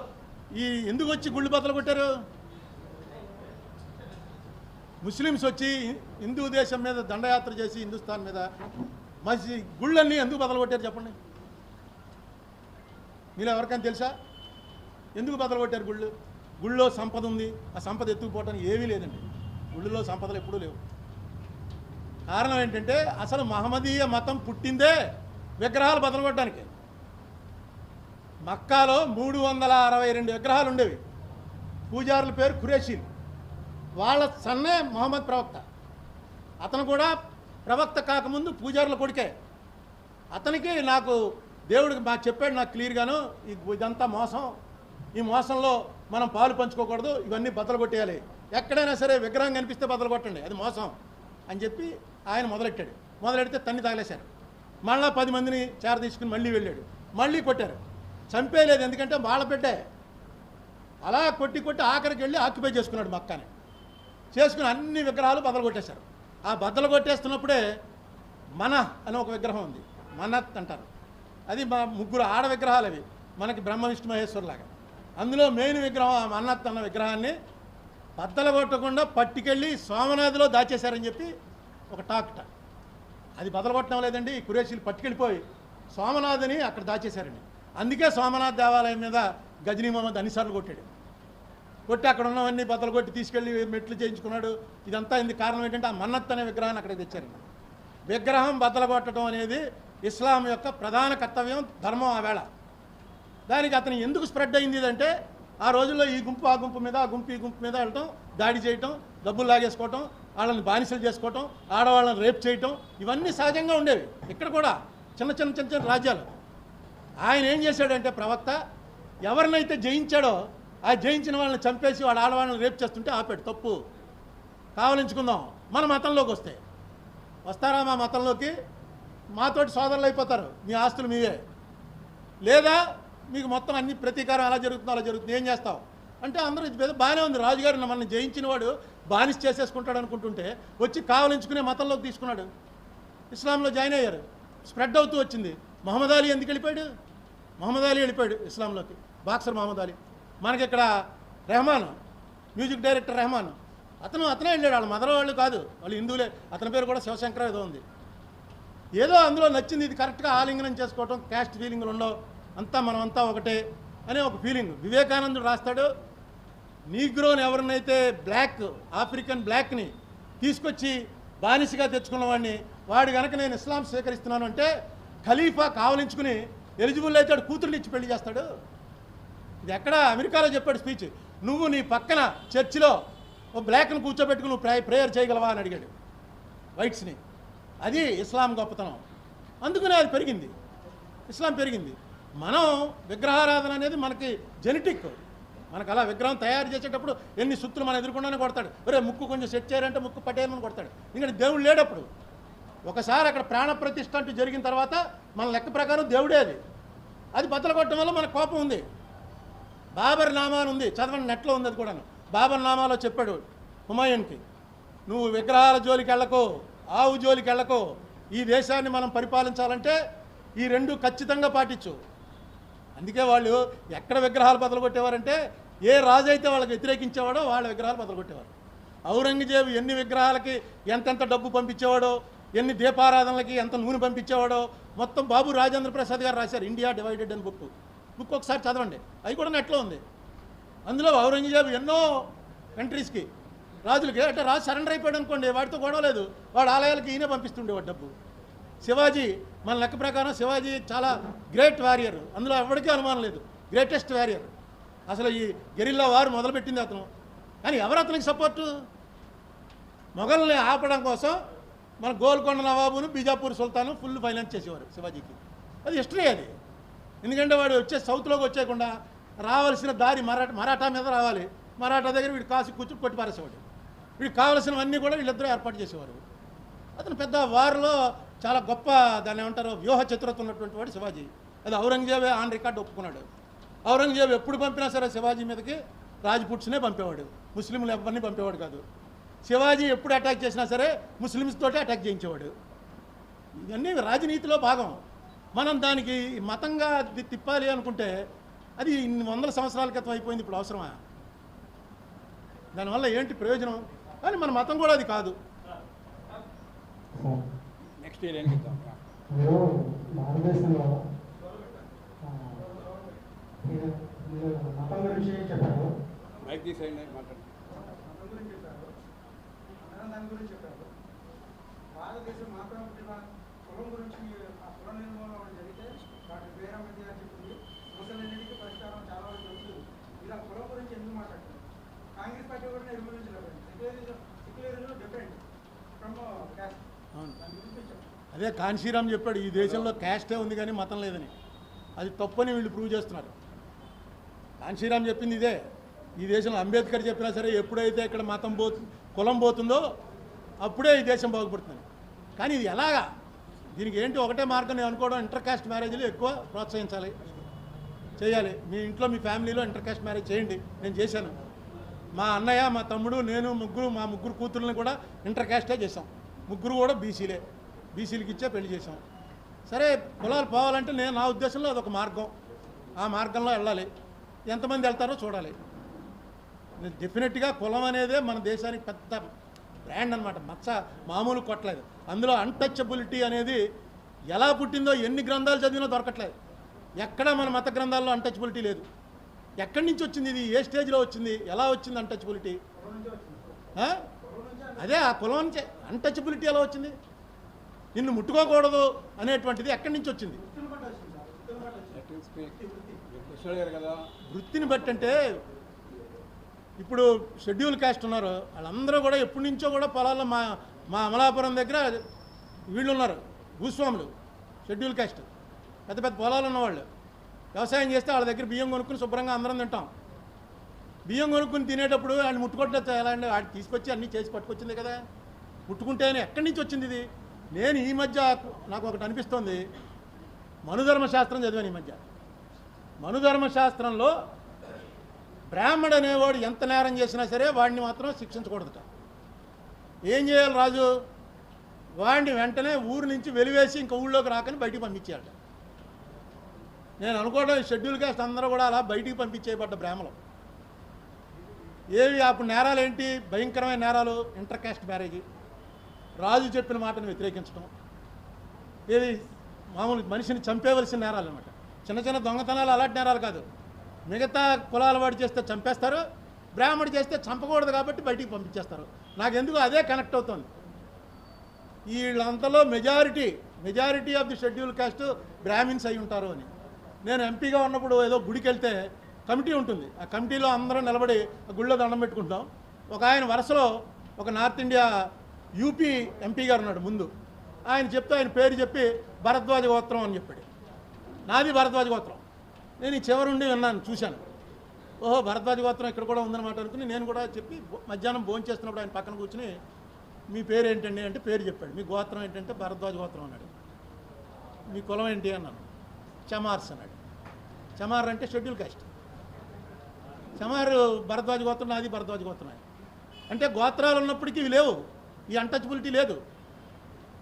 Speaker 1: ఈ ఎందుకు వచ్చి గుళ్ళు బద్దలు కొట్టారు? ముస్లిమ్స్ వచ్చి హిందూ దేశం మీద దండయాత్ర చేసి హిందుస్థాన్ మీద మంచి గుళ్ళన్నీ ఎందుకు బద్దలు కొట్టారు చెప్పండి. మీరు ఎవరికైనా తెలుసా ఎందుకు బద్దలు కొట్టారు గుళ్ళు? గుళ్ళో సంపద ఉంది, ఆ సంపద ఎత్తుకుపోవడానికి ఏమీ లేదండి. గుళ్ళలో సంపదలు ఎప్పుడూ లేవు. కారణం ఏంటంటే అసలు మహమ్మదీయ మతం పుట్టిందే విగ్రహాలు బద్దలు కొట్టడానికి. మక్కాలో 362 విగ్రహాలు ఉండేవి. పూజారుల పేరు ఖురేషీలు. వాళ్ళ సన్నే మహమ్మద్ ప్రవక్త. అతను కూడా ప్రవక్త కాకముందు పూజారుల కొడుకే. అతనికి నాకు దేవుడికి మాకు చెప్పాడు, నాకు క్లియర్గాను, ఇదంతా మోసం, ఈ మోసంలో మనం పాలు పంచుకోకూడదు, ఇవన్నీ బద్దలు కొట్టేయాలి, ఎక్కడైనా సరే విగ్రహం కనిపిస్తే బద్దలు కొట్టండి, అది మోసం అని చెప్పి ఆయన మొదలెట్టాడు. మొదలెడితే తన్ని తగలేశారు. మళ్ళీ 10 మందిని చేర తీసుకుని మళ్ళీ వెళ్ళాడు, మళ్ళీ కొట్టారు. చంపేయలేదు, ఎందుకంటే వాళ్ళ బిడ్డే. అలా కొట్టి ఆఖరికి వెళ్ళి ఆక్యుపై చేసుకున్నాడు మక్కాని. చేసుకుని అన్ని విగ్రహాలు బద్దలు కొట్టేశారు. ఆ బద్దలు కొట్టేస్తున్నప్పుడే మన అని ఒక విగ్రహం ఉంది, మనత్ అంటారు. అది మా 3 ఆడ విగ్రహాలు అవి, మనకి బ్రహ్మ విష్ణు మహేశ్వరులాగా. అందులో మెయిన్ విగ్రహం ఆ మన్నత్ అన్న విగ్రహాన్ని బద్దలు కొట్టకుండా పట్టుకెళ్ళి సోమనాథ్లో దాచేశారని చెప్పి ఒక టాక్ట. అది బద్దలు కొట్టడం లేదండి, ఈ కురేషీలు పట్టుకెళ్ళిపోయి సోమనాథ్ని అక్కడ దాచేశారండి. అందుకే సోమనాథ్ దేవాలయం మీద గజనీ మహమ్మద్ అన్నిసార్లు కొట్టాడు. కొట్టి అక్కడ ఉన్నవన్నీ బద్దలు కొట్టి తీసుకెళ్ళి మెట్లు చేయించుకున్నాడు. ఇదంతా ఇందుకు కారణం ఏంటంటే ఆ మన్నత్ అనే విగ్రహాన్ని అక్కడికి తెచ్చారండి. విగ్రహం బద్దలు కొట్టడం అనేది ఇస్లాం యొక్క ప్రధాన కర్తవ్యం, ధర్మం. ఆ వేళ దానికి అతను ఎందుకు స్ప్రెడ్ అయింది అంటే ఆ రోజుల్లో ఈ గుంపు ఆ గుంపు మీద, ఆ గుంపు ఈ గుంపు మీద వెళ్ళటం, దాడి చేయటం, డబ్బులు లాగేసుకోవటం, వాళ్ళని బానిసలు చేసుకోవటం, ఆడవాళ్ళని రేప్ చేయటం, ఇవన్నీ సహజంగా ఉండేవి. ఇక్కడ కూడా చిన్న చిన్న చిన్న చిన్న రాజ్యాలు. ఆయన ఏం చేశాడంటే ప్రవక్త ఎవరినైతే జయించాడో ఆ జయించిన వాళ్ళని చంపేసి వాడు ఆడవాళ్ళని రేప్ చేస్తుంటే ఆపాడు. తప్పు, కావలించుకుందాం, మన మతంలోకి వస్తారా? మా మతంలోకి మాతోటి సోదరులు అయిపోతారు, మీ ఆస్తులు మీవే, లేదా మీకు మొత్తం అన్ని ప్రతీకారం అలా జరుగుతుందో అలా జరుగుతుంది, ఏం చేస్తావు అంటే అందరూ బాగానే ఉంది. రాజుగారు మనల్ని జయించిన వాడు బానిస చేసేసుకుంటాడు అనుకుంటుంటే వచ్చి కావలించుకునే మతంలోకి తీసుకున్నాడు. ఇస్లాంలో జాయిన్ అయ్యారు, స్ప్రెడ్ అవుతూ వచ్చింది. మహమ్మద్ అలీ ఎందుకు వెళ్ళిపోయాడు? మహమ్మద్ అలీ వెళ్ళిపోయాడు ఇస్లాంలోకి, బాక్సర్ మహమ్మద్ అలీ. మనకి ఇక్కడ రెహమాన్, మ్యూజిక్ డైరెక్టర్ రెహమాన్, అతనే వెళ్ళాడు. వాళ్ళ మదర్ వాళ్ళు కాదు, వాళ్ళు హిందువులే. అతని పేరు కూడా శివశంకర ఏదో ఉంది. ఏదో అందులో నచ్చింది, ఇది కరెక్ట్గా ఆలింగనం చేసుకోవటం, క్యాస్ట్ ఫీలింగ్లు ఉండవు, అంతా మనమంతా ఒకటే అనే ఒక ఫీలింగ్. వివేకానందుడు రాస్తాడు, నీగ్రోని ఎవరినైతే ఆఫ్రికన్ బ్లాక్ని తీసుకొచ్చి బానిసగా తెచ్చుకున్న వాడు కనుక నేను ఇస్లాం స్వీకరిస్తున్నాను అంటే ఖలీఫా కావలించుకుని ఎలిజిబుల్ అయితే కూతురుని ఇచ్చి పెళ్లి చేస్తాడు. ఇది ఎక్కడ అమెరికాలో చెప్పాడు స్పీచ్. నువ్వు నీ పక్కన చర్చిలో ఓ బ్లాక్ని కూర్చోబెట్టుకుని నువ్వు ప్రేయర్ చేయగలవా అని అడిగాడు వైట్స్ని. అది ఇస్లాం గొప్పతనం. అందుకనే అది పెరిగింది, ఇస్లాం పెరిగింది. మనం విగ్రహారాధన అనేది మనకి జెనెటిక్. మనకు అలా విగ్రహం తయారు చేసేటప్పుడు ఎన్ని సుత్తులు మనం ఎదుర్కొండానే కొడతాడు. ఒరే ముక్కు కొంచెం సెట్ చేయాలంటే ముక్కు పట్టేయమని కొడతాడు. ఎందుకంటే దేవుడు లేడప్పుడు. ఒకసారి అక్కడ ప్రాణప్రతిష్ఠ అంటూ జరిగిన తర్వాత మన లెక్క ప్రకారం దేవుడే అది బద్దలు కొట్టడం వల్ల మనకు కోపం ఉంది. బాబర్ నామాను ఉంది, చదవండి, నెట్లో ఉంది అది కూడాను. బాబర్ నామాలో చెప్పాడు హుమాయూన్కి, నువ్వు విగ్రహాల జోలికి వెళ్ళకో, ఆవు జోలికి వెళ్ళకో, ఈ దేశాన్ని మనం పరిపాలించాలంటే ఈ రెండు ఖచ్చితంగా పాటించు. అందుకే వాళ్ళు ఎక్కడ విగ్రహాలు బద్దలు కొట్టేవారంటే ఏ రాజు అయితే వాళ్ళకి వ్యతిరేకించేవాడో వాళ్ళ విగ్రహాలు బద్దలు కొట్టేవారు. ఔరంగజేబు ఎన్ని విగ్రహాలకి ఎంతెంత డబ్బు పంపించేవాడో, ఎన్ని దీపారాధనలకి ఎంత నూనె పంపించేవాడో మొత్తం బాబు రాజేంద్ర ప్రసాద్ గారు రాశారు ఇండియా డివైడెడ్ అని బుక్ ఒకసారి చదవండి, అది కూడా నెట్లో ఉంది. అందులో ఔరంగజేబు ఎన్నో కంట్రీస్కి రాజులకి అంటే రాజు సరెండర్ అయిపోయాడు అనుకోండి, వాడితో గొడవలేదు, వాడు ఆలయాలకి ఈయనే పంపిస్తుండేవాడు డబ్బు. శివాజీ మన లెక్క ప్రకారం శివాజీ చాలా గ్రేట్ వారియర్, అందులో ఎవరికీ అనుమానం లేదు, గ్రేటెస్ట్ వారియర్. అసలు ఈ గెరిల్లా వారు మొదలుపెట్టింది అతను. కానీ ఎవరు అతనికి సపోర్టు? మొఘల్ని ఆపడం కోసం మన గోల్కొండ నవాబును బీజాపూర్ సుల్తాను ఫుల్ ఫైనాన్స్ చేసేవారు శివాజీకి. అది హిస్టరీ అది. ఎందుకంటే వాడు వచ్చే సౌత్లోకి వచ్చేయకుండా రావాల్సిన దారి మరాఠా మీద రావాలి. మరాఠా దగ్గర వీడు కాసి కూర్చుని కొట్టి పారేసేవాడు. వీడికి కావాల్సినవన్నీ కూడా వీళ్ళిద్దరూ ఏర్పాటు చేసేవారు. అతను పెద్ద వారిలో చాలా గొప్ప దాన్ని ఏమంటారు వ్యూహ చతురత ఉన్నటువంటి వాడు శివాజీ. అది ఔరంగజేబే ఆన్ రికార్డు ఒప్పుకున్నాడు. ఔరంగజేబు ఎప్పుడు పంపినా సరే శివాజీ మీదకి రాజ్పుట్స్నే పంపేవాడు, ముస్లింలు ఎవరిని పంపేవాడు కాదు. శివాజీ ఎప్పుడు అటాక్ చేసినా సరే ముస్లిమ్స్ తోటే అటాక్ చేయించేవాడు. ఇవన్నీ రాజనీతిలో భాగం. మనం దానికి మతంగా తిప్పాలి అనుకుంటే అది ఇన్ని వందల సంవత్సరాల క్రితం అయిపోయింది. ఇప్పుడు అవసరమా? దానివల్ల ఏంటి ప్రయోజనం? కానీ మన మతం కూడా అది కాదు.
Speaker 4: నెక్స్ట్ ఇయర్ ఏంటి ఇద్దాం?
Speaker 3: మీరు భారతదేశంలో మీరు మతం గురించి చెప్పారు.
Speaker 4: మైక్ తీసేయండి, మాట్లాడండి.
Speaker 2: మతం గురించి చెప్పారు, దాని గురించి చెప్పారు. భారతదేశం మాత్రం పుట్టిన కులం గురించి ఆ కుల నిర్మూలన జరిగితే డాక్టర్ బిఆర్ అంబేద్కర్ గారు చెప్పింది సమస్యలన్నిటికీ పరిష్కారం చాలా వరకు దొరుకుతుంది. ఇలా కులం గురించి ఎందుకు మాట్లాడుతున్నారు? కాంగ్రెస్ పార్టీ కూడా నిర్మూలించలేదు. Secularism different from caste.
Speaker 1: అవును,
Speaker 2: దాని గురించి చెప్పండి.
Speaker 1: అదే కాన్షీరామ్ చెప్పాడు, ఈ దేశంలో క్యాస్టే ఉంది కానీ మతం లేదని. అది తప్పని వీళ్ళు ప్రూవ్ చేస్తున్నారు. కాన్షీరామ్ చెప్పింది ఇదే. ఈ దేశంలో అంబేద్కర్ చెప్పినా సరే ఎప్పుడైతే ఇక్కడ మతం కులం పోతుందో అప్పుడే ఈ దేశం బాగుపడుతుంది. కానీ ఇది ఎలాగా? దీనికి ఏంటి ఒకటే మార్గం నేను అనుకోవడం, ఇంటర్ కాస్ట్ మ్యారేజ్లు ఎక్కువ ప్రోత్సహించాలి, చేయాలి. మీ ఇంట్లో మీ ఫ్యామిలీలో ఇంటర్ కాస్ట్ మ్యారేజ్ చేయండి. నేను చేశాను. మా అన్నయ్య, మా తమ్ముడు, నేను మా ముగ్గురు కూతుర్లను కూడా ఇంటర్ కాస్టే చేసాం. ముగ్గురు కూడా బీసీలకి ఇచ్చే పెళ్లి చేసాం. సరే, కులాలు పోవాలంటే నా ఉద్దేశంలో అదొక మార్గం. ఆ మార్గంలో వెళ్ళాలి. ఎంతమంది వెళ్తారో చూడాలి. డెఫినెట్గా కులం అనేదే మన దేశానికి పెద్ద బ్రాండ్ అనమాట. మచ్చ మామూలు కొట్టలేదు. అందులో అన్టచబిలిటీ అనేది ఎలా పుట్టిందో ఎన్ని గ్రంథాలు చదివినా దొరకట్లేదు. ఎక్కడ మన మత గ్రంథాల్లో అన్టచబిలిటీ లేదు. ఎక్కడి నుంచి వచ్చింది ఇది? ఏ స్టేజ్లో వచ్చింది? ఎలా వచ్చింది అన్టచబిలిటీ? అదే ఆ కులం నుంచే అన్టచబిలిటీ ఎలా వచ్చింది? నిన్ను ముట్టుకోకూడదు అనేటువంటిది ఎక్కడి నుంచి వచ్చింది?
Speaker 4: కదా
Speaker 1: వృత్తిని బట్టి. అంటే ఇప్పుడు షెడ్యూల్ కాస్ట్ ఉన్నారు, వాళ్ళందరూ కూడా ఎప్పటి నుంచో కూడా పొలాల్లో మా అమలాపురం దగ్గర వీళ్ళు ఉన్నారు, భూస్వాములు, షెడ్యూల్ కాస్ట్, పెద్ద పెద్ద పొలాలు ఉన్నవాళ్ళు. వ్యవసాయం చేస్తే వాళ్ళ దగ్గర బియ్యం కొనుక్కుని శుభ్రంగా అందరం తింటాం. బియ్యం కొనుక్కుని తినేటప్పుడు వాళ్ళు ముట్టుకుంటే ఎలా అండి? వాడికి తీసుకొచ్చి అన్నీ చేసి పట్టుకొచ్చింది కదా. ముట్టుకుంటేనే ఎక్కడి నుంచి వచ్చింది ఇది? నేను ఈ మధ్య నాకు ఒకటి అనిపిస్తోంది, మనుధర్మశాస్త్రం చదివాను ఈ మధ్య. మనుధర్మశాస్త్రంలో బ్రాహ్మడు అనేవాడు ఎంత నేరం చేసినా సరే వాడిని మాత్రం శిక్షించకూడదుట. ఏం చేయాలి రాజు? వాడిని వెంటనే ఊరు నుంచి వెలివేసి ఇంకా ఊళ్ళోకి రాకని బయటికి పంపించేయాలట. నేను అనుకోవడం షెడ్యూల్ కాస్ట్ అందరూ కూడా అలా బయటికి పంపించేయబడ్డ బ్రాహ్మణులు. ఏవి అప్పుడు నేరాలు ఏంటి? భయంకరమైన నేరాలు. ఇంటర్ కాస్ట్ మ్యారేజ్, రాజు చెప్పిన మాటను వ్యతిరేకించడం, ఏవి మామూలు మనిషిని చంపేవలసిన నేరాలు అనమాట. చిన్న చిన్న దొంగతనాలు అలాంటి నేరాలు కాదు. మిగతా కులాల వాడు చేస్తే చంపేస్తారు, బ్రాహ్మడు చేస్తే చంపకూడదు కాబట్టి బయటికి పంపించేస్తారు. నాకెందుకు అదే కనెక్ట్ అవుతుంది. వీళ్ళంతలో majority of the schedule caste brahmins అయి ఉంటారు అని. నేను ఎంపీగా ఉన్నప్పుడు ఏదో గుడికి వెళ్తే కమిటీ ఉంటుంది. ఆ కమిటీలో అందరం నిలబడి ఆ గుళ్ళో దండం పెట్టుకుంటాం. ఒక ఆయన వరుసలో ఒక నార్త్ ఇండియా యూపీ ఎంపీ గారు ఉన్నాడు ముందు. ఆయన చెప్తే ఆయన పేరు చెప్పి భరద్వాజ గోత్రం అని చెప్పాడు. నాది భరద్వాజ గోత్రం. నేను ఈ చివరుండి విన్నాను, చూశాను. ఓహో, భరద్వాజ గోత్రం ఇక్కడ కూడా ఉందన్నమాట అనుకుని నేను కూడా చెప్పి మధ్యాహ్నం భోజనం చేస్తున్నప్పుడు ఆయన పక్కన కూర్చుని మీ పేరు ఏంటండి అంటే పేరు చెప్పాడు. మీ గోత్రం ఏంటంటే భరద్వాజ గోత్రం అన్నాడు. మీ కులం ఏంటి అన్నాను. చమార్స్ అన్నాడు. చమార్ అంటే షెడ్యూల్ కాస్ట్. చమార్ భరద్వాజ గోత్రం, నాది భరద్వాజ గోత్రం. అంటే గోత్రాలు ఉన్నప్పటికీ ఇవి లేవు, ఈ అన్టచబిలిటీ లేదు.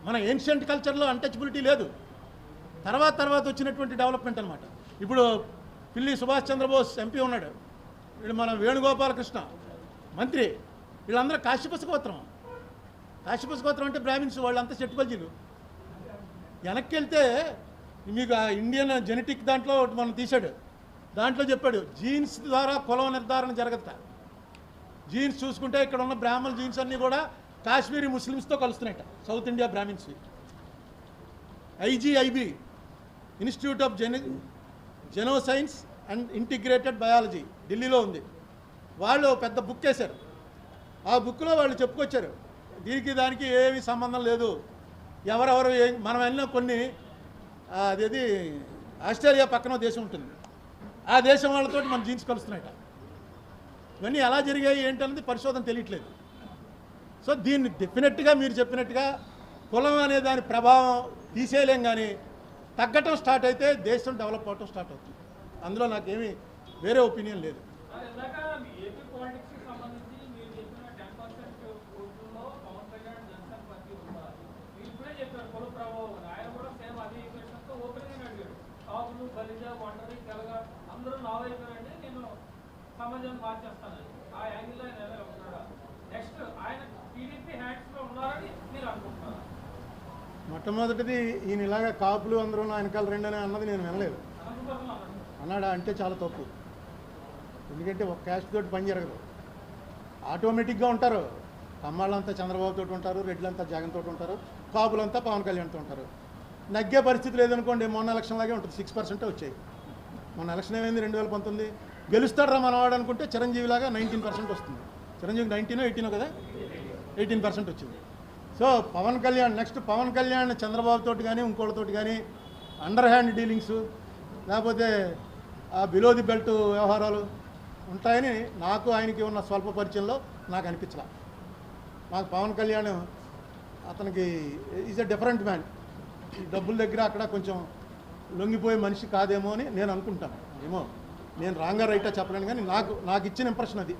Speaker 1: మన ఏన్షియంట్ కల్చర్లో అన్టచబిలిటీ లేదు. తర్వాత వచ్చినటువంటి డెవలప్మెంట్ అనమాట. ఇప్పుడు పిల్లి సుభాష్ చంద్రబోస్ ఎంపీ ఉన్నాడు, వీళ్ళు మన వేణుగోపాలకృష్ణ మంత్రి, వీళ్ళందరూ కాశ్యపస గోత్రం. కాశ్యపస గోత్రం అంటే బ్రాహ్మిన్స్, వాళ్ళంతా చెట్టుపల్జీలు. వెనక్కి వెళ్తే మీకు ఆ ఇండియన్ జెనెటిక్ దాంట్లో మనం తీశాడు, దాంట్లో చెప్పాడు జీన్స్ ద్వారా కులం నిర్ధారణ జరగదు. జీన్స్ చూసుకుంటే ఇక్కడ ఉన్న బ్రాహ్మణ జీన్స్ అన్నీ కూడా కాశ్మీరీ ముస్లిమ్స్తో కలుస్తున్నాయట. South India brahmins. IGIB institute of genomics and integrated biology ఢిల్లీలో ఉంది. వాళ్ళు పెద్ద బుక్ వేశారు. ఆ బుక్లో వాళ్ళు చెప్పుకొచ్చారు దీనికి దానికి ఏమీ సంబంధం లేదు. ఎవరెవరు మనం వెళ్ళిన కొన్ని అదేది ఆస్ట్రేలియా పక్కన దేశం ఉంటుంది, ఆ దేశం వాళ్ళతోటి మన జీన్స్ కలుస్తున్నాయట. ఇవన్నీ ఎలా జరిగాయి ఏంటన్నది పరిశోధన తెలియట్లేదు. సో దీన్ని డెఫినెట్గా మీరు చెప్పినట్టుగా కులం అనే దాని ప్రభావం తీసేయలేం, కానీ తగ్గటం స్టార్ట్ అయితే దేశం డెవలప్ అవటం స్టార్ట్ అవుతుంది. అందులో నాకేమీ వేరే ఒపీనియన్ లేదు. మొట్టమొదటిది ఈయన ఇలాగా కాపులు అందరూ నా వెనకాల రెండని అన్నది నేను వినలేదు. అన్నాడా అంటే చాలా తప్పు. ఎందుకంటే ఒక క్యాస్ట్ తోటి పని జరగదు. ఆటోమేటిక్గా ఉంటారు. కమ్మాళ్ళంతా చంద్రబాబుతో ఉంటారు, రెడ్లంతా జగన్ తోటి ఉంటారు, కాపులంతా పవన్ కళ్యాణ్తో ఉంటారు. నగ్గే పరిస్థితి లేదనుకోండి, మొన్న ఎలక్షన్ లాగే ఉంటుంది. 6% వచ్చాయి. మొన్న ఎలక్షన్ ఏమైంది 2019 గెలుస్తాడరా మనవాడు అనుకుంటే చిరంజీవిలాగా 19% వస్తుంది. చిరంజీవికి 18 కదా, 18% వచ్చింది. సో పవన్ కళ్యాణ్ నెక్స్ట్ పవన్ కళ్యాణ్ చంద్రబాబుతో కానీ ఇంకోళ్ళతోటి కానీ అండర్ హ్యాండ్ డీలింగ్స్ లేకపోతే ఆ బిలో ది బెల్ట్ వ్యవహారాలు ఉంటాయని నాకు ఆయనకి ఉన్న స్వల్ప పరిచయంలో నాకు అనిపించలా. నాకు పవన్ కళ్యాణ్ అతనికి ఈజ్ ఎ డిఫరెంట్ మ్యాన్. ఈ డబ్బుల దగ్గర అక్కడ కొంచెం లొంగిపోయే మనిషి కాదేమో అని నేను అనుకుంటాను. ఏమో నేను రాంగా రైటా చెప్పలేను, కానీ నాకు ఇచ్చిన ఇంప్రెషన్ అది.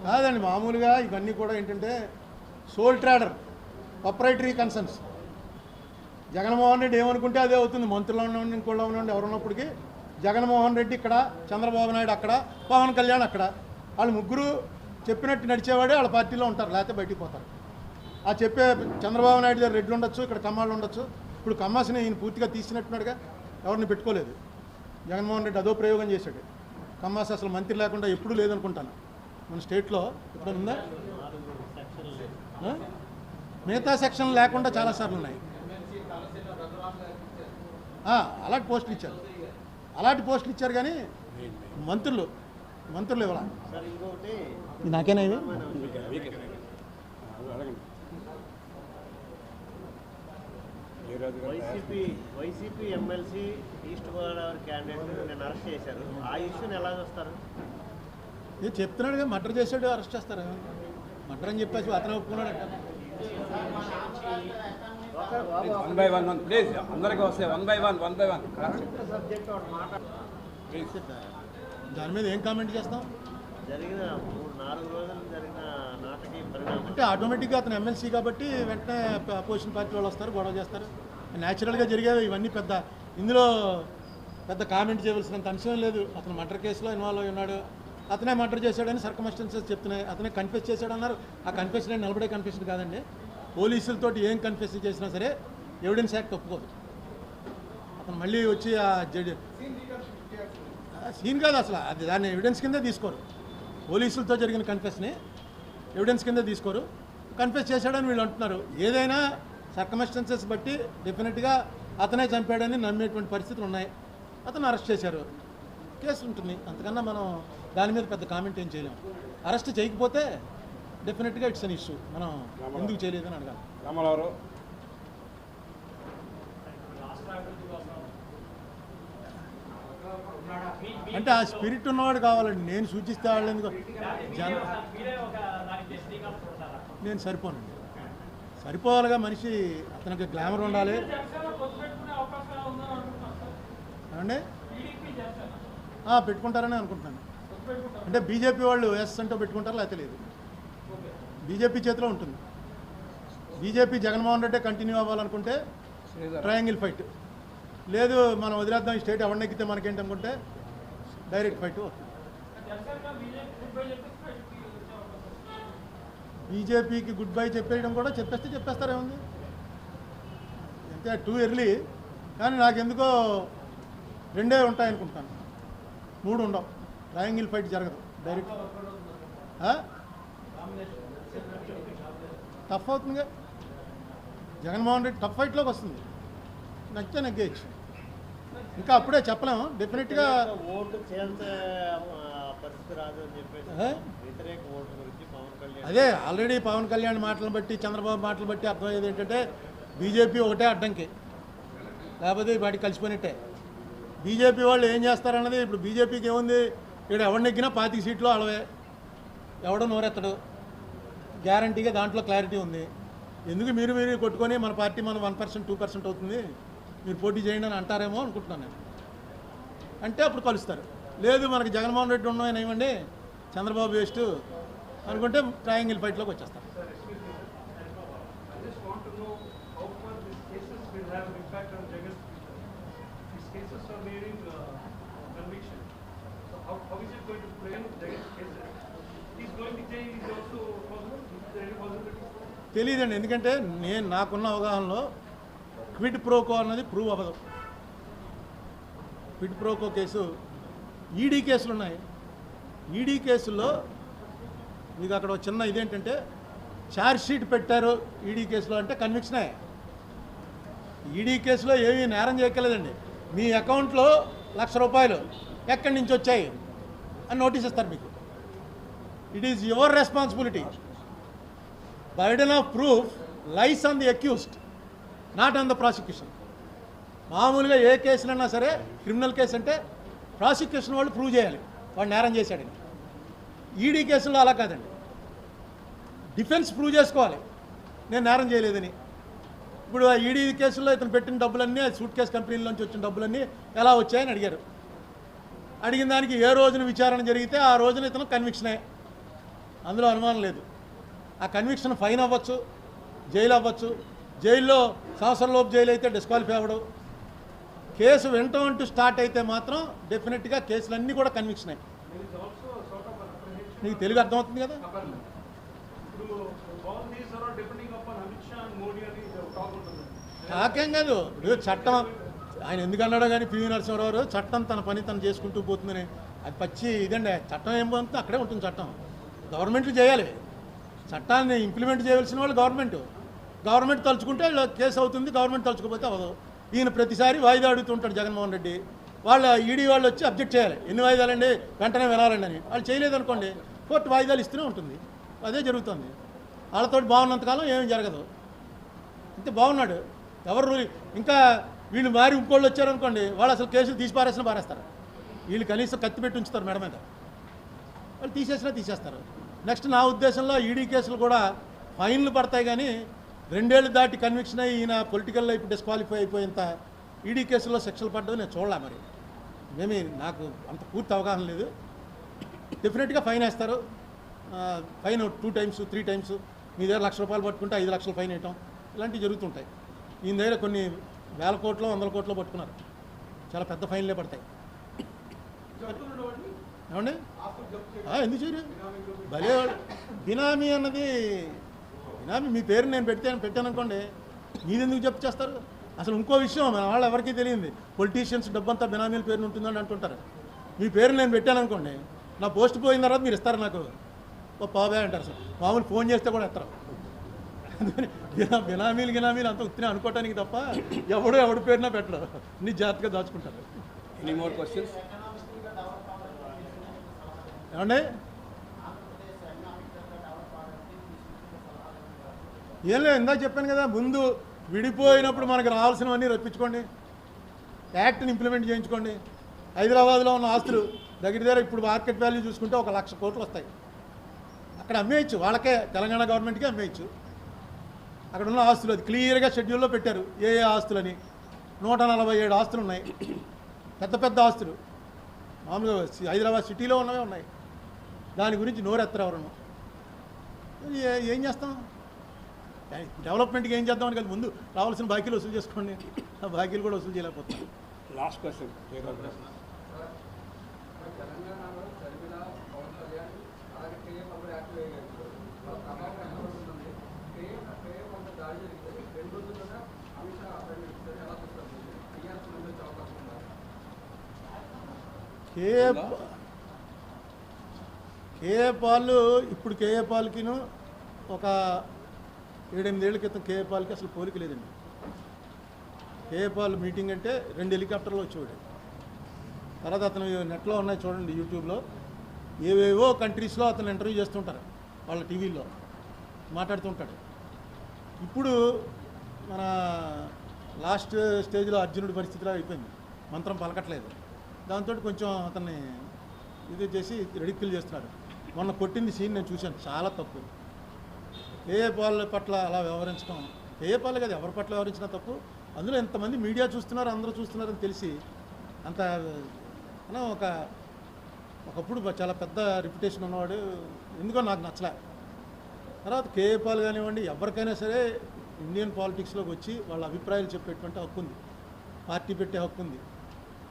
Speaker 1: కాదండి, మామూలుగా ఇవన్నీ కూడా ఏంటంటే sole trader proprietary concerns. Jaganmohan Reddy ఏమనుకుంటే అదే అవుతుంది. మంత్రులు ఉండండి, ఇంకోళ్ళు ఉండండి, ఎవరు ఉన్నప్పటికీ జగన్మోహన్ రెడ్డి ఇక్కడ, చంద్రబాబు నాయుడు అక్కడ, పవన్ కళ్యాణ్ అక్కడ. వాళ్ళు ముగ్గురు చెప్పినట్టు నడిచేవాడే వాళ్ళ పార్టీలో ఉంటారు, లేకపోతే బయటికి పోతారు. ఆ చెప్పే చంద్రబాబు నాయుడు దగ్గర రెడ్లు ఉండొచ్చు, ఇక్కడ కమ్మాళ్ళు ఉండొచ్చు. ఇప్పుడు కమ్మాసిని ఈయన పూర్తిగా తీసినట్టున్నాడుగా, ఎవరిని పెట్టుకోలేదు. జగన్మోహన్ రెడ్డి అదో ప్రయోగం చేశాడు. కమ్మాసి అసలు మంత్రి లేకుండా ఎప్పుడూ లేదనుకుంటాను మన స్టేట్లో. ఎప్పుడైనా ఉందా? మిగతా సెక్షన్ లేకుండా చాలాసార్లు ఉన్నాయి. అలాంటి పోస్టులు ఇచ్చారు, కానీ మంత్రులు ఇవ్వాల. నాకేనా ఇవి?
Speaker 5: YCP MLC east Godavari candidate నేను అరెస్ట్ చేశారు. ఆ ఇష్యూని ఎలా చూస్తారు?
Speaker 1: ఇది చెప్తున్నాడుగా, మర్డర్ చేశాడు, అరెస్ట్ చేస్తారు. మర్డర్ అని చెప్పేసి అతను ఒప్పుకున్నాడు.
Speaker 4: వన్ బై వన్ ప్లీజ్, అందరికీ వస్తాయి. వన్ బై వన్
Speaker 1: దాని మీద ఏం కామెంట్ చేస్తాం?
Speaker 5: జరిగిన 4 రోజులు జరిగిన నాటకీయ పరిణామం
Speaker 1: అంటే ఆటోమేటిక్గా అతను ఎమ్మెల్సీ కాబట్టి వెంటనే అపోజిషన్ పార్టీ వాళ్ళు వస్తారు, గొడవ చేస్తారు. న్యాచురల్గా జరిగేవి ఇవన్నీ. ఇందులో పెద్ద కామెంట్ చేయవలసినంత అంశం లేదు. అతను మర్డర్ కేసులో ఇన్వాల్వ్ అయి ఉన్నాడు, అతనే మర్డర్ చేశాడని సర్కమ్స్టాన్సెస్ చెప్తున్నాయి. అతనే కన్ఫెస్ చేశాడన్నారు. ఆ కన్ఫెషన్ అని నిలబడే కన్ఫెషన్ కాదండి. పోలీసులతోటి ఏం కన్ఫెస్ చేసినా సరే ఎవిడెన్స్ యాక్ట్ ఒప్పుకోదు. అతను మళ్ళీ వచ్చి ఆ జడ్జి సీన్ కాదు అసలు, అది దాన్ని ఎవిడెన్స్ కిందే తీసుకోరు. పోలీసులతో జరిగిన కన్ఫెస్ని ఎవిడెన్స్ కింద తీసుకోరు. కన్ఫెస్ చేశాడని వీళ్ళు అంటున్నారు. ఏదైనా సర్కమ్స్టాన్సెస్ బట్టి డెఫినెట్గా అతనే చంపాడని నమ్మేటువంటి పరిస్థితులు ఉన్నాయి. అతను అరెస్ట్ చేశారు, కేసు ఉంటుంది. అంతకన్నా మనం దాని మీద పెద్ద కామెంట్ ఏం చేయలేము. అరెస్ట్ చేయకపోతే డెఫినెట్గా ఇట్స్ అన్ ఇష్యూ. మనం ఎందుకు చేయలేదని అడగాలి.
Speaker 4: రామారావు
Speaker 1: అంటే ఆ స్పిరిట్ ఉన్నవాడు కావాలండి. నేను సూచిస్తే వాళ్ళు ఎందుకు నేను సరిపోనండి. సరిపోవాలిగా మనిషి. అతనికి గ్లామర్ ఉండాలి అండి. పెట్టుకుంటారని అనుకుంటున్నాను. అంటే బీజేపీ వాళ్ళు ఎస్ అంటూ పెట్టుకుంటారు, లేకపోతే లేదు. బీజేపీ చేతిలో ఉంటుంది. బీజేపీ జగన్మోహన్ రెడ్డి కంటిన్యూ అవ్వాలనుకుంటే ట్రయాంగిల్ ఫైట్, లేదు మనం వదిలేద్దాం ఈ స్టేట్ ఎవరిని ఎక్కితే మనకేంటి అనుకుంటే డైరెక్ట్ ఫైట్ వస్తుంది. బీజేపీకి గుడ్ బై చెప్పేయడం కూడా చెప్పేస్తారేముంది. అంటే టూ ఎర్లీ. కానీ నాకెందుకో 2 ఉంటాయనుకుంటాను, 3 ఉండవు. ట్రయాంగిల్ ఫైట్ జరగదు డైరెక్ట్. టఫ్ అవుతుందిగా. జగన్మోహన్ రెడ్డి టఫ్ ఫైట్లోకి వస్తుంది, నచ్చితే నెగ్గేయచ్చు. ఇంకా అప్పుడే చెప్పలేము డెఫినెట్గా.
Speaker 5: ఓటు తేల్చే పరిస్థితి రాదు అని చెప్పేసి వ్యతిరేక ఓటు గురించి పవన్ కళ్యాణ్
Speaker 1: అదే ఆల్రెడీ పవన్ కళ్యాణ్ మాటలను బట్టి, చంద్రబాబు మాటలు బట్టి అర్థమయ్యేది ఏంటంటే బీజేపీ ఒకటే అడ్డంకి, లేకపోతే వాటికి కలిసిపోయినట్టే. బీజేపీ వాళ్ళు ఏం చేస్తారన్నది ఇప్పుడు బీజేపీకి ఏముంది, ఇక్కడ ఎవడు నెగ్గినా 25 సీట్లు అలవే, ఎవడో నోరెత్తడు, గ్యారంటీగా దాంట్లో క్లారిటీ ఉంది. ఎందుకు మీరు కొట్టుకొని మన పార్టీ మనం 1% 2% అవుతుంది, మీరు పోటీ చేయండి అని అంటారేమో అనుకుంటున్నాను నేను. అంటే అప్పుడు కలుస్తారు. లేదు మనకి జగన్మోహన్ రెడ్డి ఉన్నాయని ఏమండి, చంద్రబాబు వేస్ట్ అనుకుంటే ట్రయాంగిల్ ఫైట్లోకి వచ్చేస్తారు. తెలియదండి, ఎందుకంటే నాకున్న అవగాహనలో క్విడ్ ప్రోకో అన్నది ప్రూవ్ అవ్వదు. క్విడ్ ప్రోకో కేసు, ఈడీ కేసులు ఉన్నాయి. ఈడీ కేసుల్లో మీకు అక్కడ చిన్న ఇదేంటంటే ఛార్జ్ షీట్ పెట్టారు ఈడీ కేసులో అంటే కన్విక్షనే. ఈడీ కేసులో ఏమీ నేరం చేయక్కర్లేదండి. మీ అకౌంట్లో ₹1,00,000 ఎక్కడి నుంచి వచ్చాయి అని నోటీస్ ఇస్తారు మీకు. It is your responsibility. Burden of proof lies on the accused, not on the prosecution. మామూలుగా ఏ కేసులైనా సరే, క్రిమినల్ కేసు అంటే ప్రాసిక్యూషన్ వాళ్ళు ప్రూవ్ చేయాలి వాడు నేరం చేశాడని. ఈడీ కేసుల్లో అలా కాదండి, డిఫెన్స్ ప్రూవ్ చేసుకోవాలి నేను నేరం చేయలేదని. ఇప్పుడు ఆ ఈడీ కేసుల్లో ఇతను పెట్టిన డబ్బులన్నీ, సూట్ కేసు కంపెనీలోంచి వచ్చిన డబ్బులన్నీ ఎలా వచ్చాయని అడిగారు. అడిగిన దానికి ఏ రోజున విచారణ జరిగితే ఆ రోజున ఇతను కన్విక్షనే, అందులో అనుమానం లేదు. ఆ కన్విక్షన్ ఫైన్ అవ్వచ్చు, జైలు అవ్వచ్చు. జైల్లో సంవత్సరంలోపు జైలు అయితే డిస్క్వాలిఫై అవ్వడు. కేసు వెంట స్టార్ట్ అయితే మాత్రం డెఫినెట్గా కేసులన్నీ కూడా కన్విక్షనే. నీకు తెలుగు అర్థమవుతుంది కదా. నాకేం కాదు, ఇప్పుడు చట్టం ఆయన ఎందుకు అన్నాడో కానీ పివి నరసింహారావు, చట్టం తన పని తను చేసుకుంటూ పోతుందని. అది పచ్చి ఇదండి. చట్టం ఏం పోతుంది అక్కడే ఉంటుంది. చట్టం గవర్నమెంట్లు చేయాలి, చట్టాన్ని ఇంప్లిమెంట్ చేయవలసిన వాళ్ళు గవర్నమెంట్ తలుచుకుంటే కేసు అవుతుంది, గవర్నమెంట్ తలుచుకోకపోతే అవ్వదు. ఈయన ప్రతిసారి వాయిదా అడుగుతుంటాడు జగన్మోహన్ రెడ్డి. వాళ్ళ ఈడీ వాళ్ళు వచ్చి అబ్జెక్ట్ చేయాలి, ఎన్ని వాయిదాలండి వెంటనే వినాలండి అని. వాళ్ళు చేయలేదనుకోండి కోర్టు వాయిదాలు ఇస్తూనే ఉంటుంది. అదే జరుగుతుంది. వాళ్ళతో బాగున్నంతకాలం ఏమీ జరగదు. అంతే, బాగున్నాడు. ఎవరు ఇంకా వీళ్ళు మారి ఇంకోళ్ళు వచ్చారనుకోండి, వాళ్ళు అసలు కేసులు తీసి పారేస్తారు. వీళ్ళు కనీసం కత్తి పెట్టి ఉంచుతారు మెడ మీద, వాళ్ళు తీసేస్తారు. నెక్స్ట్ నా ఉద్దేశంలో ఈడీ కేసులు కూడా ఫైన్లు పడతాయి, కానీ 2 ఏళ్ళు దాటి కన్విక్షన్ అయ్యి ఈయన పొలిటికల్ లైఫ్ డిస్క్వాలిఫై అయిపోయేంత ఈడీ కేసుల్లో శిక్షలు పడ్డవి నేను చూడలే. మరి ఏమీ నాకు అంత పూర్తి అవగాహన లేదు. డెఫినెట్గా ఫైన్ వేస్తారు. Fine 2 times 3 times. మీ దగ్గర ₹1,00,000 పట్టుకుంటే 5 లక్షలు ఫైన్ వేయటం ఇలాంటివి జరుగుతుంటాయి. ఈయన దగ్గర కొన్ని వేల కోట్లు 100 కోట్లు పట్టుకున్నారు. చాలా పెద్ద ఫైన్లే పడతాయి. ఏమండి ఎందుకు చేయరు? భలే బినామీ అన్నది, బినామీ మీ పేరు నేను పెట్టాను అనుకోండి, మీరు ఎందుకు జప్తు చేస్తారు? అసలు ఇంకో విషయం మన వాళ్ళు ఎవరికీ తెలియదు. పొలిటీషియన్స్ డబ్బంతా బినామీల పేరుని ఉంటుందని అంటుంటారు. మీ పేరు నేను పెట్టాను అనుకోండి, నా పోస్ట్ పోయిన తర్వాత మీరు ఇస్తారు నాకు ఓ పావే అంటారు. సార్ మామూలు ఫోన్ చేస్తే కూడా ఇస్తారు. బినామీలు అంతా ఉత్తినే అనుకోవటానికి తప్ప ఎవడి పేరునా పెట్టరు. నీ జాగ్రత్తగా దాచుకుంటారు.
Speaker 4: Any more questions?
Speaker 1: ఏమండి ఏం లేదు, ఇందాక చెప్పాను కదా, ముందు విడిపోయినప్పుడు మనకు రావాల్సినవన్నీ రప్పించుకోండి, యాక్ట్ని ఇంప్లిమెంట్ చేయించుకోండి. హైదరాబాద్లో ఉన్న ఆస్తులు దగ్గర ఇప్పుడు మార్కెట్ వాల్యూ చూసుకుంటే 1,00,000 కోట్లు వస్తాయి. అక్కడ అమ్మేయచ్చు, వాళ్ళకే తెలంగాణ గవర్నమెంట్కే అమ్మేయచ్చు. అక్కడ ఉన్న ఆస్తులు అది క్లియర్గా షెడ్యూల్లో పెట్టారు, ఏ ఆస్తులని. 147 ఆస్తులు ఉన్నాయి, పెద్ద ఆస్తులు. మామూలుగా హైదరాబాద్ సిటీలో ఉన్నవే ఉన్నాయి. దాని గురించి నోరెత్తరు ఎవరన్నా. ఏం చేస్తాం? డెవలప్మెంట్కి ఏం చేద్దామని కదా, ముందు రావాల్సిన బాకీలు వసూలు చేసుకోండి. ఆ బాకీలు కూడా వసూలు చేయలేకపోతున్నాం.
Speaker 4: Last question. కేఏ పాల్, ఇప్పుడు కేఏ పాల్కిను ఒక
Speaker 1: 7-8 ఏళ్ల క్రితం కేఏ పాల్కి అసలు పోలిక లేదండి. కేఏ పాల్ మీటింగ్ అంటే 2 హెలికాప్టర్లు వచ్చేవాడు. తర్వాత అతను నెట్లో ఉన్నాయి చూడండి, యూట్యూబ్లో ఏవేవో కంట్రీస్లో అతను ఇంటర్వ్యూ చేస్తుంటారు, వాళ్ళ టీవీల్లో మాట్లాడుతుంటాడు. ఇప్పుడు మన లాస్ట్ స్టేజ్లో అర్జునుడి పరిస్థితిలో అయిపోయింది, మంత్రం పలకట్లేదు. దాంతో కొంచెం అతన్ని ఇది చేసి రెడిక్యూల్ చేస్తున్నాడు. మొన్న కొట్టింది సీన్ నేను చూశాను, చాలా తప్పు. కేఏ పాల్ పట్ల అలా వ్యవహరించడం, కేఏ పాల్ కదా ఎవరి పట్ల వ్యవహరించినా తప్పు. అందులో ఎంతమంది మీడియా చూస్తున్నారు, అందరూ చూస్తున్నారని తెలిసి అంత ఒకప్పుడు చాలా పెద్ద రిప్యుటేషన్ ఉన్నవాడు, ఎందుకో నాకు నచ్చలే. తర్వాత కేఏ పాల్ కానివ్వండి, ఎవరికైనా సరే ఇండియన్ పాలిటిక్స్లోకి వచ్చి వాళ్ళ అభిప్రాయాలు చెప్పేటువంటి హక్కు ఉంది, పార్టీ పెట్టే హక్కు ఉంది.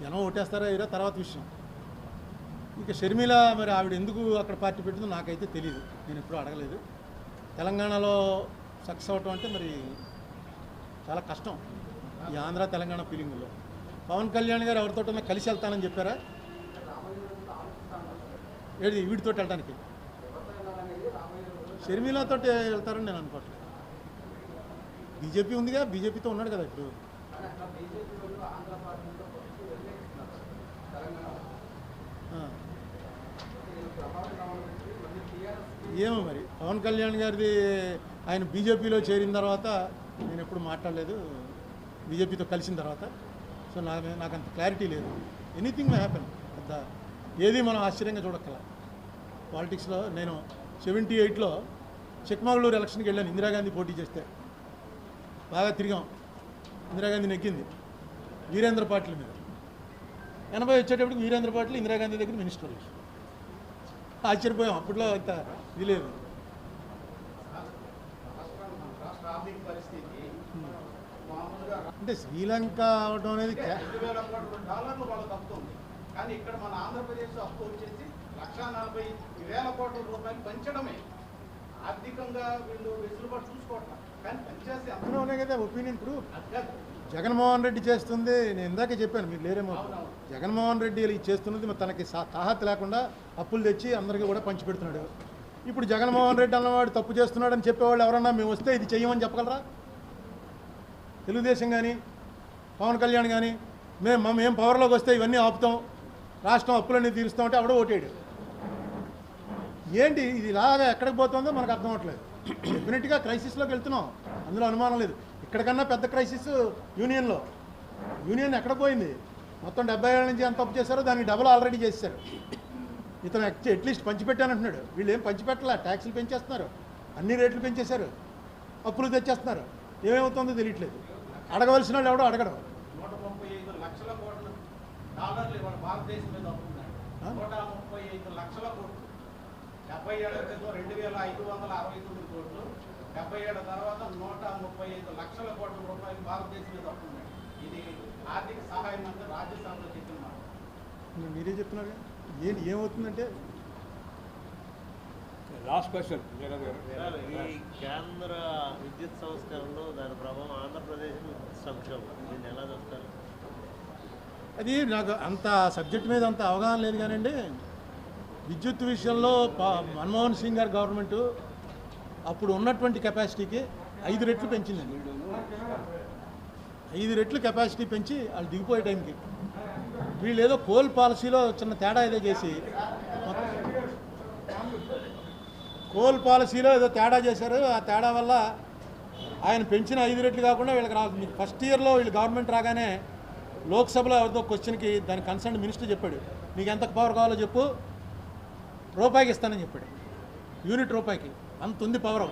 Speaker 1: జనం ఓటేస్తారా ఇరా తర్వాత విషయం. ఇక షర్మిల మరి ఆవిడ ఎందుకు అక్కడ పార్టీ పెట్టిందో నాకైతే తెలియదు, నేను ఎప్పుడూ అడగలేదు. తెలంగాణలో సక్సెస్ అవటం అంటే మరి చాలా కష్టం ఈ ఆంధ్ర తెలంగాణ ఫీలింగ్లో. పవన్ కళ్యాణ్ గారు ఎవరితోటన్నా కలిసి వెళ్తానని చెప్పారా? ఏది వీటితో వెళ్ళడానికి? షర్మిలతో వెళ్తారని నేను అనుకోవట్లేదు. బీజేపీ ఉందిగా, బీజేపీతో ఉన్నాడు కదా ఇప్పుడు. ఏమో మరి పవన్ కళ్యాణ్ గారిది, ఆయన బీజేపీలో చేరిన తర్వాత నేను ఎప్పుడు మాట్లాడలేదు, బీజేపీతో కలిసిన తర్వాత. సో నాకు అంత క్లారిటీ లేదు. ఎనీథింగ్ మే హ్యాపెన్, పెద్ద ఏది మనం ఆశ్చర్యంగా చూడక్కల పాలిటిక్స్లో. నేను 78లో చిక్మగళూరు ఎలక్షన్కి వెళ్ళాను, ఇందిరాగాంధీ పోటీ చేస్తే బాగా తిరిగాం. ఇందిరాగాంధీ నెగ్గింది వీరేంద్ర పాటిల్ మీద. 80 వచ్చేటప్పటికి వీరేంద్ర పాటిల్ ఇందిరాగాంధీ దగ్గర మినిస్టర్. ఆశ్చర్యపోయాం, అప్పట్లో అంత ఇది లేదు. అంటే శ్రీలంక అవడం అనేది
Speaker 2: $2,000 కోట్ల వాళ్ళకి అప్పు ఉంది, కానీ ఇక్కడ మన ఆంధ్రప్రదేశ్ అప్పు వచ్చేసి 1,40,000 కోట్ల రూపాయలు పెంచడమే. ఆర్థికంగా వీళ్ళు వెసులుబాటు చూసుకోవట్లేదు, కానీ పనిచేస్తే
Speaker 1: అందులో ఉన్నాయి కదా ఒపీనియన్. ఇప్పుడు జగన్మోహన్ రెడ్డి చేస్తుంది, నేను ఇందాకే చెప్పాను, మీరు లేరేమో. జగన్మోహన్ రెడ్డి చేస్తున్నది మరి తనకి తాహత్ లేకుండా అప్పులు తెచ్చి అందరికీ కూడా పంచిపెడుతున్నాడు. ఇప్పుడు జగన్మోహన్ రెడ్డి అన్నవాడు తప్పు చేస్తున్నాడని చెప్పేవాళ్ళు ఎవరన్నా మేము వస్తే ఇది చెయ్యమని చెప్పగలరా? తెలుగుదేశం కానీ పవన్ కళ్యాణ్ కానీ మేము పవర్లోకి వస్తే ఇవన్నీ ఆపుతాం, రాష్ట్రం అప్పులన్నీ తీరుస్తామంటే ఆవిడ ఓటేడు. ఏంటి ఇది ఇలాగా ఎక్కడికి పోతుందో మనకు అర్థం అవ్వట్లేదు. డెఫినెట్గా క్రైసిస్లోకి వెళ్తున్నాం, అందులో అనుమానం లేదు. ఇక్కడికన్నా పెద్ద క్రైసిస్ యూనియన్లో. యూనియన్ ఎక్కడ పోయింది? మొత్తం 70 ఏళ్ళ నుంచి ఎంత తప్పు చేశారో దానికి డబుల్ ఆల్రెడీ చేశారు. ఇతను అట్లీస్ట్ పంచిపెట్టానంటున్నాడు, వీళ్ళు ఏం పంచిపెట్టలే, ట్యాక్సులు పెంచేస్తున్నారు, అన్ని రేట్లు పెంచేశారు, అప్పులు తెచ్చేస్తున్నారు. ఏమేమవుతుందో తెలియట్లేదు. అడగవలసిన వాళ్ళు ఎవడో అడగడం.
Speaker 2: 135 లక్షల కోట్లు డాలర్లు ఇవాళ భారతదేశం మీద అవుతున్నాయి. 135 లక్షల కోట్లు. 70 ఏళ్ల క్రితం 2,569 కోట్లు, 70 ఏళ్ల తర్వాత 135 లక్షల కోట్ల రూపాయలు భారతదేశం మీద అవుతున్నాయి. ఇది ఆర్థిక సహాయ మంత్రి రాజ్యసభలో చెప్పిన మాట.
Speaker 1: మీరే చెప్తున్నారు ఏమవుతుందంటే.
Speaker 4: Last question.
Speaker 5: ఈ కేంద్ర విద్యుత్ సంస్కరణలో దాని ప్రభావం ఆంధ్రప్రదేశ్ విద్యుత్ సంక్షోభం, దీన్ని ఎలా చూస్తారు?
Speaker 1: అది నాకు అంత సబ్జెక్ట్ మీద అంత అవగాహన లేదు కానండి. విద్యుత్ విషయంలో మన్మోహన్ సింగ్ గారి గవర్నమెంటు అప్పుడు ఉన్నటువంటి కెపాసిటీకి 5 రెట్లు పెంచిందండి. 5 రెట్లు కెపాసిటీ పెంచి వాళ్ళు దిగిపోయే టైంకి వీళ్ళు ఏదో కోల్ పాలసీలో చిన్న తేడా ఏదో చేసి, కోల్ పాలసీలో ఏదో తేడా చేశారు. ఆ తేడా వల్ల ఆయన పెంచిన 5 రెట్లు కాకుండా వీళ్ళకి ఫస్ట్ ఇయర్లో వీళ్ళు గవర్నమెంట్ రాగానే లోక్సభలో ఎవరితో క్వశ్చన్కి దాని కన్సర్న్ మినిస్టర్ చెప్పాడు, మీకు ఎంత పవర్ కావాలో చెప్పు, రూపాయికి ఇస్తానని చెప్పాడు. యూనిట్ రూపాయికి అంత ఉంది పవర్,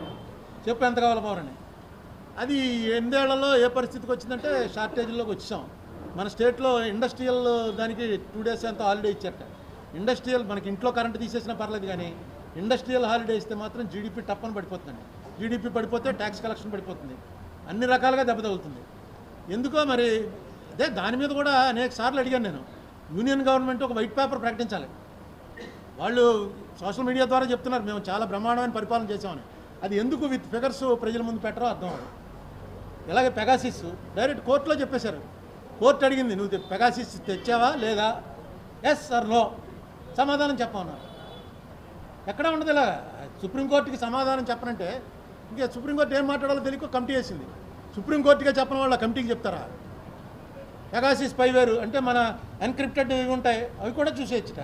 Speaker 1: చెప్పు ఎంత కావాలో పవర్ అని. అది 8 ఏళ్లలో ఏ పరిస్థితికి వచ్చిందంటే షార్టేజ్లోకి వచ్చాం. మన స్టేట్లో ఇండస్ట్రియల్ దానికి 2 days అంతా హాలిడే ఇచ్చారట. ఇండస్ట్రియల్ మనకి ఇంట్లో కరెంటు తీసేసినా పర్లేదు, కానీ ఇండస్ట్రియల్ హాలిడే ఇస్తే మాత్రం జీడిపి టప్పని పడిపోతుందండి. జీడిపి పడిపోతే ట్యాక్స్ కలెక్షన్ పడిపోతుంది, అన్ని రకాలుగా దెబ్బ తగులుతుంది. ఎందుకో మరి అదే దాని మీద కూడా అనేక సార్లు అడిగాను నేను. యూనియన్ గవర్నమెంట్ ఒక వైట్ పేపర్ ప్రకటించాలి. వాళ్ళు సోషల్ మీడియా ద్వారా చెప్తున్నారు మేము చాలా బ్రహ్మాండమైన పరిపాలన చేసామని. అది ఎందుకు విత్ ఫిగర్స్ ప్రజల ముందు పెట్టరో అర్థం అవ్వదు. ఇలాగే పెగాసిస్ డైరెక్ట్ కోర్టులో చెప్పేశారు. కోర్టు అడిగింది, నువ్వు పెగాసిస్ తెచ్చావా లేదా, ఎస్ ఆర్ నో, సమాధానం చెప్పమన్నారు. ఎక్కడ ఉండదు ఇలా. సుప్రీంకోర్టుకి సమాధానం చెప్పనంటే ఇంకా సుప్రీంకోర్టు ఏం మాట్లాడాలో తెలియక కమిటీ వేసింది. సుప్రీంకోర్టుగా చెప్పని వాళ్ళ కమిటీకి చెప్తారా? పెగాసిస్ స్పైవేర్ అంటే మన ఎన్క్రిప్టెడ్ ఇవి ఉంటాయి, అవి కూడా చూసేయచ్చుట.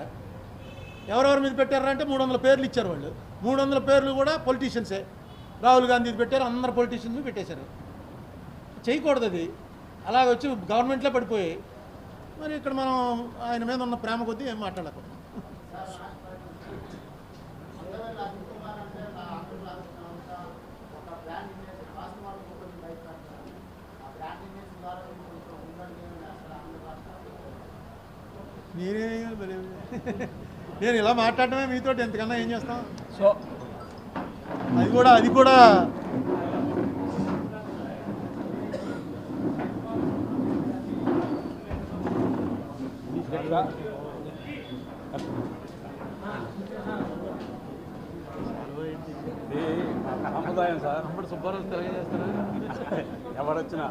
Speaker 1: ఎవరెవరి మీద పెట్టారంటే 300 పేర్లు ఇచ్చారు వాళ్ళు. 300 పేర్లు కూడా పొలిటీషియన్సే. రాహుల్ గాంధీ పెట్టారు, అందరు పొలిటీషియన్స్ పెట్టేశారు. చేయకూడదు అది. అలాగ వచ్చి గవర్నమెంట్లో పడిపోయాయి. మరి ఇక్కడ మనం ఆయన మీద ఉన్న ప్రేమ కొద్దీ ఏం మాట్లాడకూడదు. నేను ఇలా మాట్లాడటమే మీతో ఎంతకన్నా ఏం చేస్తాం.
Speaker 4: సో
Speaker 1: అది కూడా
Speaker 4: ఇది సాంప్రదాయం సార్.
Speaker 3: సుబ్బారావు తెలియజేస్తారా?
Speaker 4: ఎవరొచ్చినా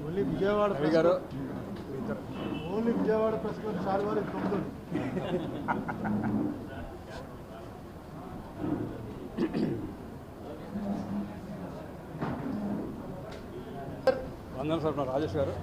Speaker 1: ఓన్లీ విజయవాడ
Speaker 4: రవి గారు
Speaker 1: only Vijayawada press club sir వారు 9.
Speaker 4: వందన సార్ రాజేష్ గారు.